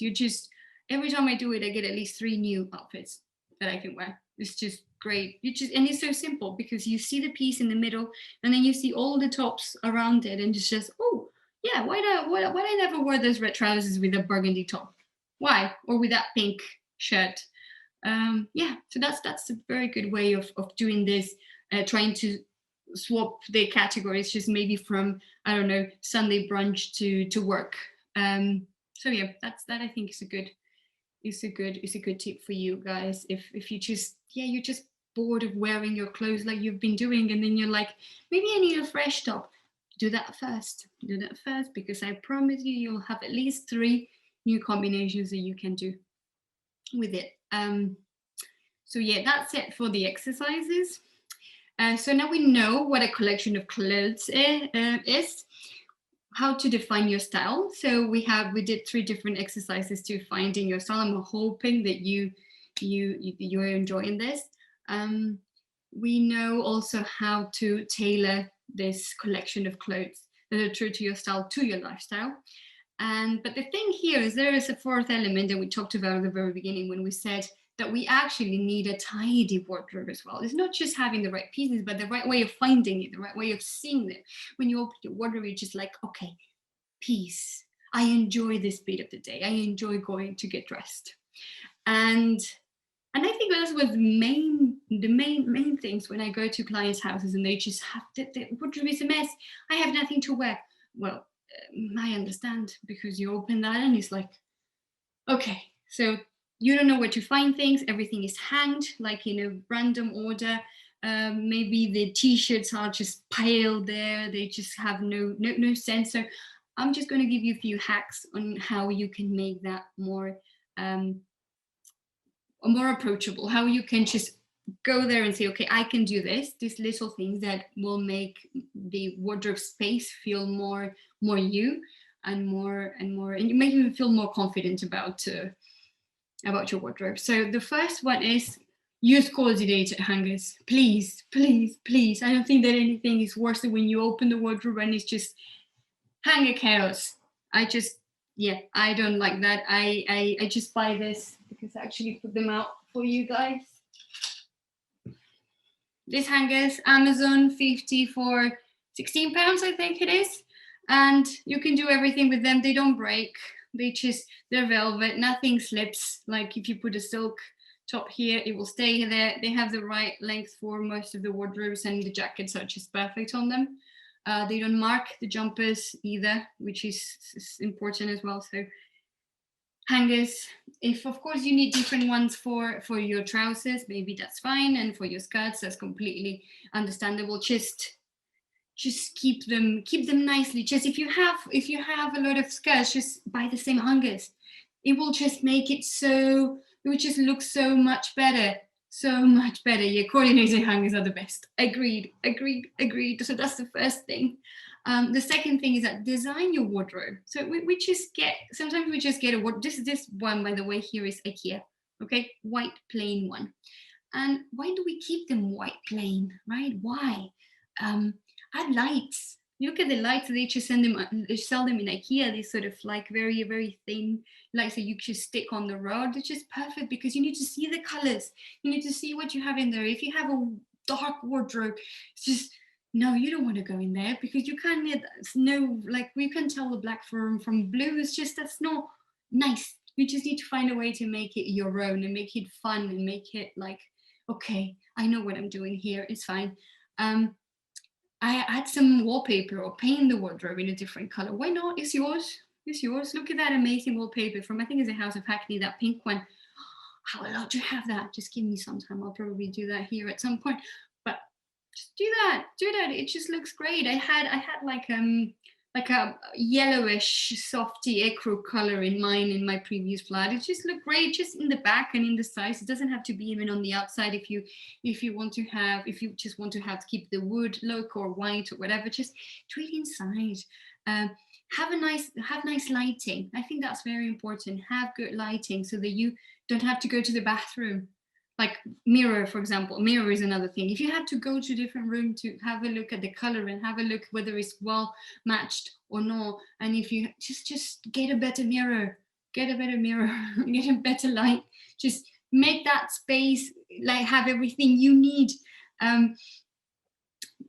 You just, every time I do it, I get at least 3 new outfits that I can wear. It's just great. And it's so simple because you see the piece in the middle, and then you see all the tops around it, and it's just, oh, yeah, why I never wear those red trousers with a burgundy top? Why? Or with that pink shirt? Yeah, so that's a very good way of doing this, trying to swap the categories, just maybe from, I don't know, Sunday brunch to work. So yeah, that I think is a good tip for you guys. If you just, you're just bored of wearing your clothes like you've been doing, and then you're like, maybe I need a fresh top. Do that first, because I promise you'll have at least 3 new combinations that you can do with it. So yeah, that's it for the exercises. So now we know what a collection of clothes is, how to define your style. So we did 3 different exercises to finding your style. I'm hoping that you're enjoying this. We know also how to tailor this collection of clothes that are true to your style, to your lifestyle. But the thing here is there is a 4th element that we talked about at the very beginning when we said that we actually need a tidy wardrobe as well. It's not just having the right pieces, but the right way of finding it, the right way of seeing it. When you open your wardrobe, you're just like, okay, peace. I enjoy this bit of the day. I enjoy going to get dressed. And I think that's what the main things when I go to clients' houses and they just have the wardrobe is a mess. I have nothing to wear. Well, I understand, because you open that and it's like, okay, so you don't know where to find things. Everything is hanged like in a random order. Maybe the t-shirts are just piled there. They just have no sense. So I'm just going to give you a few hacks on how you can make that more approachable, how you can just go there and say, okay, I can do this. These little things that will make the wardrobe space feel more you, and you make you feel more confident about your wardrobe. So the first one is use coordinated hangers. Please. I don't think that anything is worse than when you open the wardrobe and it's just hanger chaos. I don't like that. I just buy this because I actually put them out for you guys. These hangers, Amazon, 50 for £16, I think it is. And you can do everything with them. They don't break. They're velvet, nothing slips. Like if you put a silk top here, it will stay there. They have the right length for most of the wardrobes, and the jackets are just perfect on them. They don't mark the jumpers either, which is important as well. So hangers. If of course you need different ones for your trousers, maybe that's fine, and for your skirts, that's completely understandable. Just keep them nicely. Just if you have a lot of skirts, just buy the same hangers. It will just make it so, it will just look so much better. So much better. Yeah, coordinated hangers are the best. Agreed. So that's the first thing. The second thing is that design your wardrobe. So we just get, sometimes we just get a wardrobe. This one, by the way, here is IKEA. Okay, white plain one. And why do we keep them white plain, right? Why? Add lights. Look at the lights. They just sell them in IKEA. These sort of like very, very thin lights that you just stick on the rod. It's just perfect because you need to see the colors. You need to see what you have in there. If you have a dark wardrobe, it's just, no, you don't want to go in there because you can't get no, like we can tell the black from blue. It's just, that's not nice. You just need to find a way to make it your own and make it fun and make it like, okay, I know what I'm doing here. It's fine. I add some wallpaper or paint the wardrobe in a different color. Why not? It's yours. It's yours. Look at that amazing wallpaper from, I think it's a House of Hackney, that pink one. I would love to have that. Just give me some time. I'll probably do that here at some point. But just do that. Do that. It just looks great. I had like a yellowish softy ecru color in mine in my previous flat. It just looked great just in the back and in the sides. It doesn't have to be even on the outside if you just want to have to keep the wood look or white or whatever, just do it inside. Have nice lighting. I think that's very important. Have good lighting so that you don't have to go to the bathroom. Like mirror, for example. Mirror is another thing. If you have to go to a different room to have a look at the color and have a look whether it's well matched or not, and if you just get a better mirror, get a better light, just make that space like have everything you need.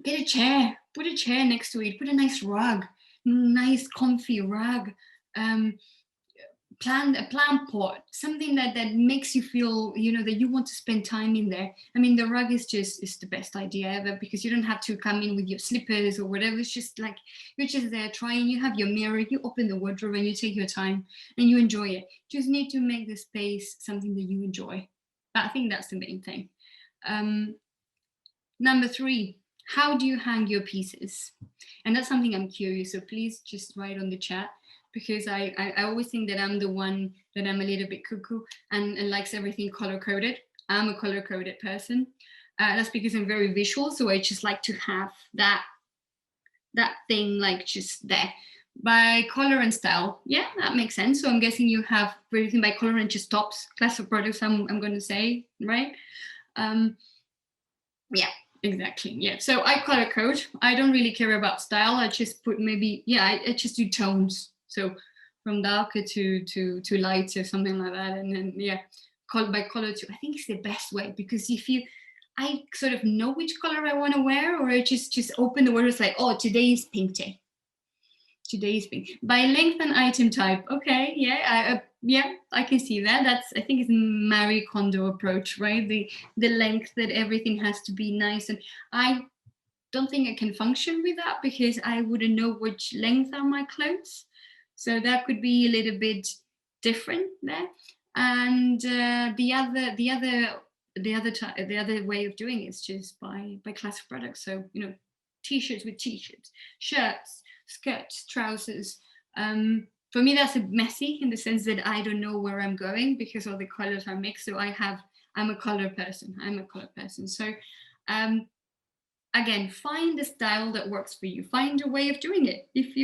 Get a chair, put a chair next to it, put a nice rug, nice comfy rug. A plant pot, something that makes you feel, that you want to spend time in there. I mean, the rug is the best idea ever because you don't have to come in with your slippers or whatever. It's just like you're just there trying. You have your mirror, you open the wardrobe, and you take your time and you enjoy it. Just need to make the space something that you enjoy. But I think that's the main thing. Number 3, how do you hang your pieces? And that's something I'm curious. So please just write on the chat. Because I always think that I'm the one that I'm a little bit cuckoo and likes everything color-coded. I'm a color-coded person. That's because I'm very visual, so I just like to have that thing like just there. By color and style, yeah, that makes sense. So I'm guessing you have everything by color and just tops, class of products, I'm going to say, right? Yeah. Exactly. Yeah. So I color code. I don't really care about style. I just put maybe, I just do tones. So from darker to lighter, something like that. And then, by color too. I think it's the best way because I sort of know which color I want to wear, or I just open the word. It's like, oh, today is pink day. Today is pink. By length and item type. Okay. Yeah. I can see that. I think it's Marie Kondo approach, right? The length that everything has to be nice. And I don't think I can function with that because I wouldn't know which length are my clothes. So that could be a little bit different there. And the other way of doing it is just by class of products. So t-shirts with t-shirts, shirts, skirts, trousers. For me, that's a messy in the sense that I don't know where I'm going because all the colors are mixed. So I'm a color person. So again, find the style that works for you. Find a way of doing it. If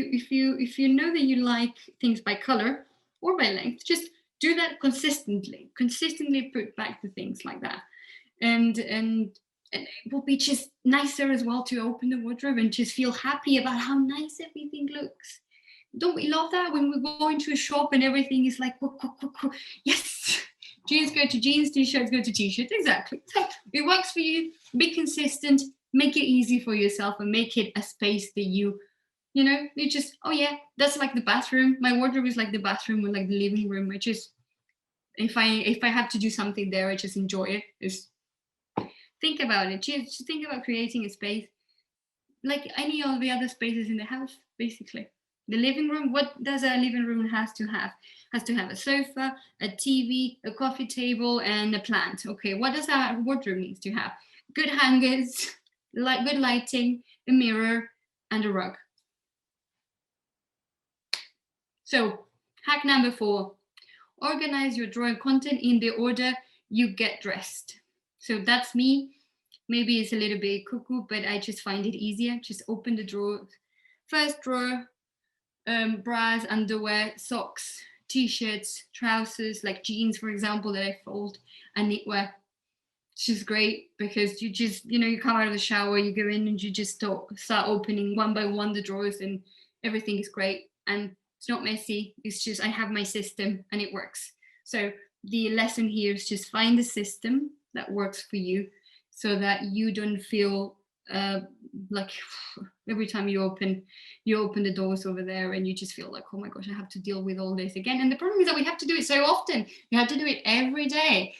you know that you like things by color or by length, just do that consistently. Consistently put back the things like that, and it will be just nicer as well to open the wardrobe and just feel happy about how nice everything looks. Don't we love that when we go into a shop and everything is like, yes, jeans go to jeans, t-shirts go to t-shirts. Exactly. It works for you. Be consistent. Make it easy for yourself and make it a space that you just, oh yeah, that's like the bathroom. My wardrobe is like the bathroom or like the living room. I just, if I have to do something there, I just enjoy it. Just think about it. Just think about creating a space like any of the other spaces in the house, basically. The living room, what does a living room has to have? Has to have a sofa, a TV, a coffee table, and a plant. Okay, what does our wardrobe needs to have? Good hangers, good lighting, a mirror, and a rug. So, hack number 4, organize your drawer content in the order you get dressed. So that's me. Maybe it's a little bit cuckoo, but I just find it easier. Just open the drawer. First drawer, bras, underwear, socks, t-shirts, trousers, like jeans, for example, that I fold, and knitwear. It's just great because you just, you come out of the shower, you go in and you just start opening one by one the drawers, and everything is great. And it's not messy. It's just, I have my system and it works. So the lesson here is just find a system that works for you so that you don't feel like every time you open the doors over there and you just feel like, oh my gosh, I have to deal with all this again. And the problem is that we have to do it so often. You have to do it every day.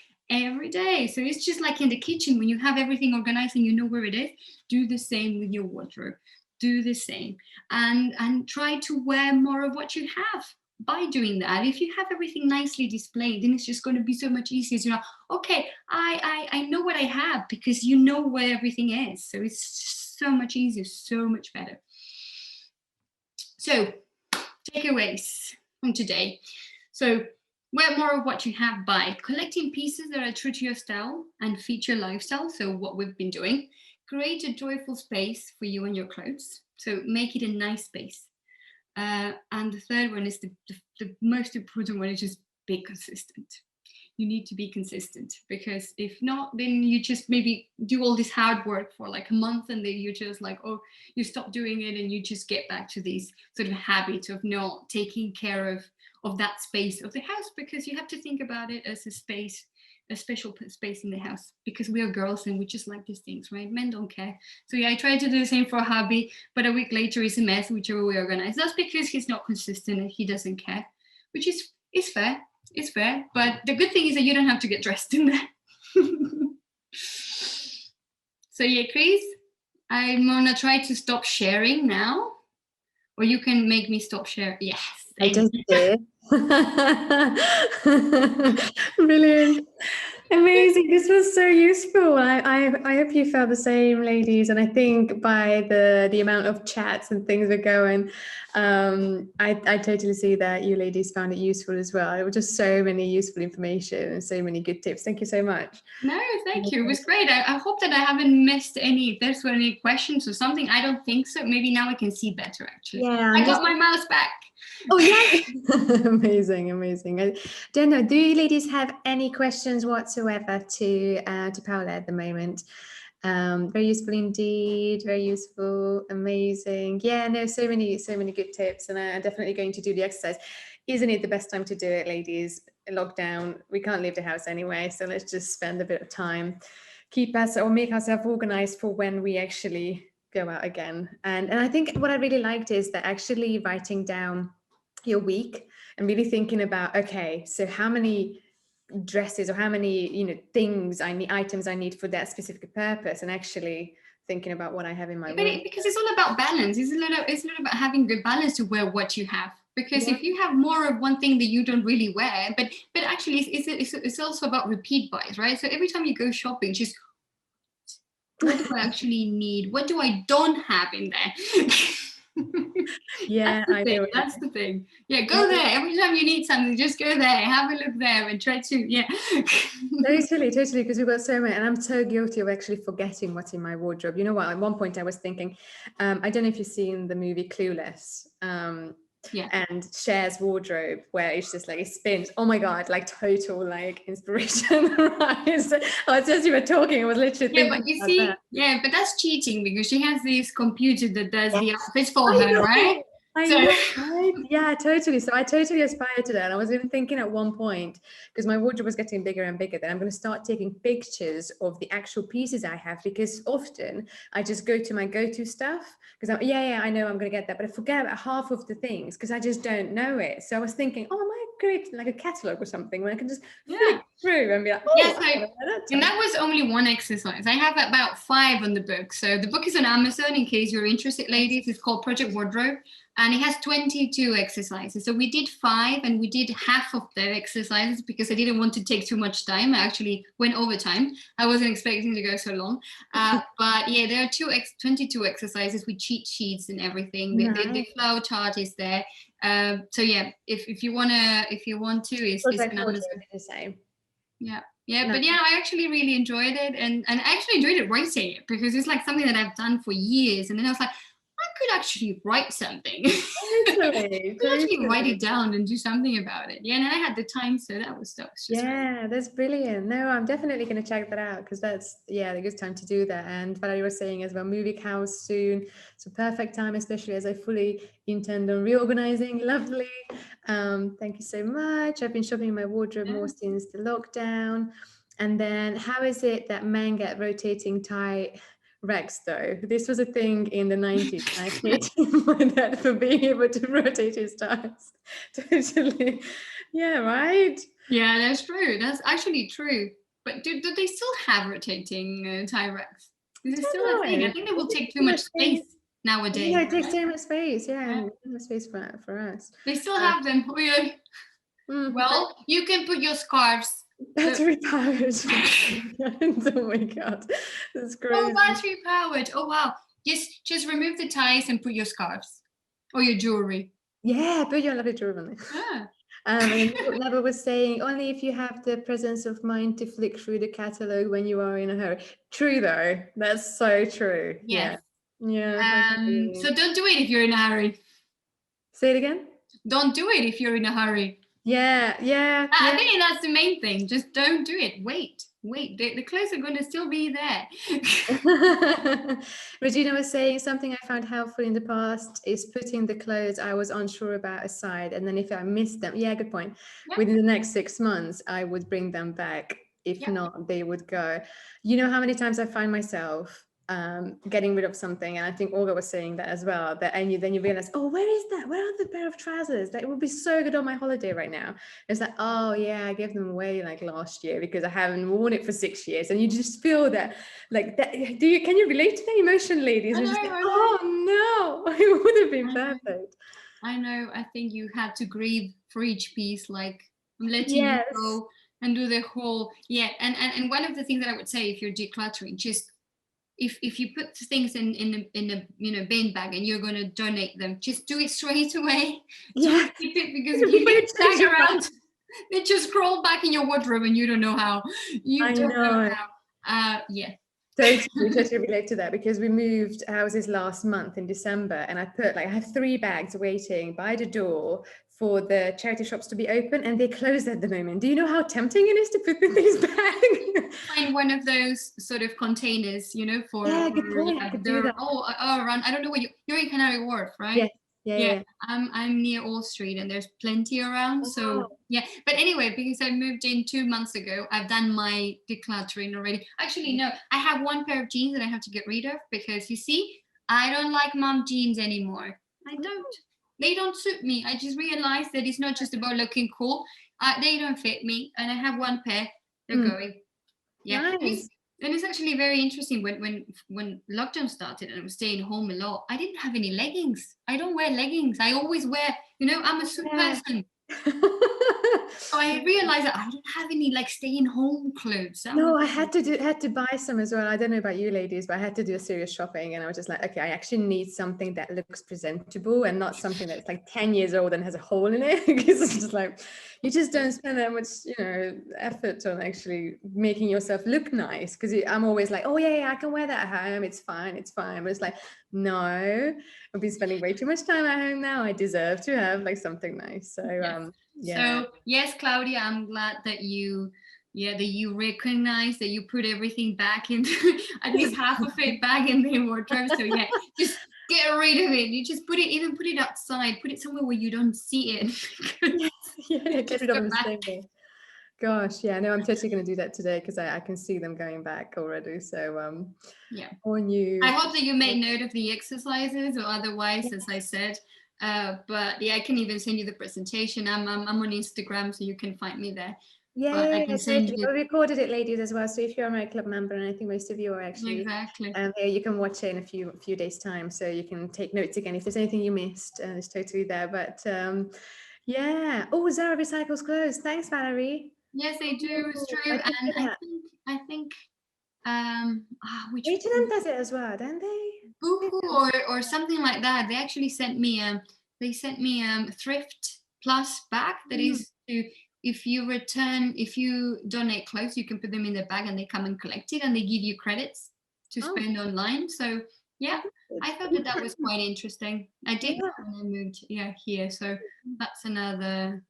So it's just like in the kitchen, when you have everything organized and you know where it is, do the same with your wardrobe. Do the same and try to wear more of what you have. By doing that, if you have everything nicely displayed, then it's just going to be so much easier. Okay, I know what I have, because you know where everything is. So it's so much easier, so much better. So takeaways from today. So wear more of what you have by collecting pieces that are true to your style and fit your lifestyle. So what we've been doing. Create a joyful space for you and your clothes. So make it a nice space. And the third one is the most important one, is just be consistent. You need to be consistent, because if not, then you just maybe do all this hard work for like a month, and then you're just like, oh, you stop doing it, and you just get back to this sort of habit of not taking care of that space of the house, because you have to think about it as a space, a special space in the house, because we are girls and we just like these things, right? Men don't care. So yeah, I tried to do the same for hubby, but a week later it's a mess, whichever we organize. That's because he's not consistent and he doesn't care, which is fair. It's fair, but the good thing is that you don't have to get dressed in there. So yeah, Chris, I'm gonna try to stop sharing now, or you can make me stop share. Yes, I just did. Brilliant. Amazing. This was so useful. I hope you felt the same, ladies. And I think by the amount of chats and things we're going, I totally see that you ladies found it useful as well. It was just so many useful information and so many good tips. Thank you so much. No, thank you. It was great. I hope that I haven't missed any. If there's any questions or something, I don't think so. Maybe now I can see better, actually. Yeah, I got my mouse back. Oh yeah. Amazing. I don't know, do you ladies have any questions whatsoever to Paola at the moment? Very useful indeed, very useful, amazing. Yeah, no, so many good tips, and I'm definitely going to do the exercise. Isn't it the best time to do it, ladies? Lockdown, we can't leave the house anyway, so let's just spend a bit of time, make ourselves organized for when we actually go out again. And I think what I really liked is that actually writing down your week and really thinking about, okay, so how many dresses or how many items I need for that specific purpose, and actually thinking about what I have in my room. Because it's all about balance. It's not about having good balance to wear what you have. Because if you have more of one thing that you don't really wear, but actually it's also about repeat buys, right? So every time you go shopping, just what do I actually need? What do I don't have in there? Yeah, that's the thing. Yeah, go there. Every time you need something, just go there, have a look there, and try to, Totally, because we've got so many, and I'm so guilty of actually forgetting what's in my wardrobe. You know what? At one point I was thinking, I don't know if you've seen the movie Clueless. And Cher's wardrobe, where it's just like it spins. Oh my god, like total like inspiration. Right? So I was just, you were talking, I was literally but you see that. But that's cheating, because she has this computer that does the outfits for her, right? I know, right? Yeah, totally. So I totally aspire to that. And I was even thinking at one point, because my wardrobe was getting bigger and bigger, that I'm going to start taking pictures of the actual pieces I have, because often I just go to my go-to stuff, because I know I'm going to get that, but I forget about half of the things because I just don't know it. So I was thinking, oh, I might create like a catalog or something where I can just flip through and be like, and that was only one exercise. I have about 5 on the book. So the book is on Amazon, in case you're interested, ladies. It's called Project Wardrobe and it has 22 exercises. So we did 5, and we did half of the exercises because I didn't want to take too much time. I actually went over time. I wasn't expecting to go so long. But yeah, there are 22 exercises with cheat sheets and everything. The flow chart is there. So yeah, if you want to, it's what to say. Yeah. Yeah, but yeah, I actually really enjoyed it, and I actually enjoyed it writing it because it's like something that I've done for years, and then I was like, I could actually write something. Totally, could actually write it down and do something about it. Yeah, and I had the time, so that was just yeah, that's brilliant. No, I'm definitely going to check that out because that's a good time to do that. And Valerie was saying as well, moving house soon, it's a perfect time, especially as I fully intend on reorganizing. Lovely. Thank you so much. I've been shopping my wardrobe more since the lockdown. And then how is it that men get rotating tie Rex though? This was a thing in the 90s. I hate my dad for being able to rotate his ties. Totally. Yeah, right? Yeah, that's true. That's actually true. But do they still have rotating tie Rex? Is it still a thing? I think they will take too much space nowadays. Yeah, it takes too much space. Yeah, no space for us. They still have them. Oh, yeah. Well, you can put your scarves. Battery powered. Oh my god, that's crazy. Oh, battery powered. Oh wow. Just remove the ties and put your scarves or your jewelry. Yeah, put your lovely jewelry on it. Ah. And Neville was saying only if you have the presence of mind to flick through the catalogue when you are in a hurry. True though, that's so true. Yes. Yeah. So don't do it if you're in a hurry. Say it again. Don't do it if you're in a hurry. Yeah. I think that's the main thing. Just don't do it. Wait. The clothes are going to still be there. Regina was saying something I found helpful in the past is putting the clothes I was unsure about aside, and then if I missed them, good point. Yep. Within the next 6 months, I would bring them back. If not, they would go. You know how many times I find myself getting rid of something, and I think Olga was saying that as well, that then you realize, oh, where is that? Where are the pair of trousers that would be so good on my holiday right now? It's like, oh yeah, I gave them away like last year because I haven't worn it for 6 years, and you just feel that like that. Can you relate to that emotion, ladies? Oh no, it would have been perfect. I know. I think you have to grieve for each piece, like I'm letting you go and do the whole and one of the things that I would say if you're decluttering, just if you put things in a bin bag and you're going to donate them, just do it straight away. Yeah. Keep it, because if you get tag around, they just crawl back in your wardrobe and you don't know how. You don't know how. Yeah. Totally relate to that because we moved houses last month in December, and I have 3 bags waiting by the door for the charity shops to be open, and they closed at the moment. Do you know how tempting it is to put in these bags? Find one of those sort of containers, for good point. I could do that. Around. I don't know where you're in Canary Wharf, right? Yeah. I'm near All Street, and there's plenty around. So yeah. But anyway, because I moved in 2 months ago, I've done my decluttering already. Actually, no, I have one pair of jeans that I have to get rid of because you see, I don't like mom jeans anymore. I don't. They don't suit me. I just realized that it's not just about looking cool. They don't fit me, and I have one pair. They're going. Yeah. Nice. And it's actually very interesting when lockdown started and I was staying home a lot. I didn't have any leggings. I don't wear leggings. I always wear, I'm a suit person. So I realized that I don't have any staying home clothes. No, I had to buy some as well. I don't know about you ladies, but I had to do a serious shopping, and I was just like, okay, I actually need something that looks presentable and not something that's 10 years old and has a hole in it. Because it's just you just don't spend that much, effort on actually making yourself look nice. Because I'm always like, oh yeah, I can wear that at home. It's fine. But it's no, I've been spending way too much time at home now. I deserve to have something nice. So So yes, Claudia, I'm glad that you recognize that you put everything back in, at least half of it back in the wardrobe. So yeah, just get rid of it. You just put it outside, put it somewhere where you don't see it. Get rid of them stable. Gosh, yeah, no, I'm totally going to do that today because I can see them going back already. So on you. I hope that you made note of the exercises, or otherwise, as I said. But I can even send you the presentation. I'm on Instagram, so you can find me there. Yeah, but I yeah, can yeah, send totally. you We recorded it, ladies, as well. So if you're a My Club member, and I think most of you are actually exactly. here, you can watch it in a few days' time. So you can take notes again if there's anything you missed. It's totally there. But yeah. Oh, Zara recycles clothes. Thanks, Valerie. Yes, they do. It's Oh, true, I and didn't know that. I think which H&M does it as well, don't they? Boohoo or something like that. They actually sent me thrift plus bag that Mm. is to if you donate clothes, you can put them in the bag and they come and collect it and they give you credits to Oh, spend online. So yeah, good. I thought that that was quite interesting. I did Yeah. that when I moved here. So that's another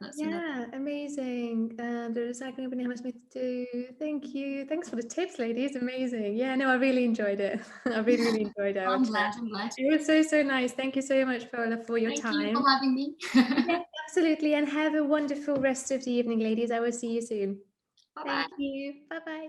that's another. Yeah, amazing. The recycling Benny Hammersmith too. Thank you. Thanks for the tips, ladies. Amazing. Yeah, no, I really enjoyed it. I really, really enjoyed our I'm chat. glad. I'm glad. It was so, so nice. Thank you so much for your Thank you for time. having me. Yes, absolutely. And have a wonderful rest of the evening, ladies. I will see you soon. Bye bye. Thank you. Bye bye.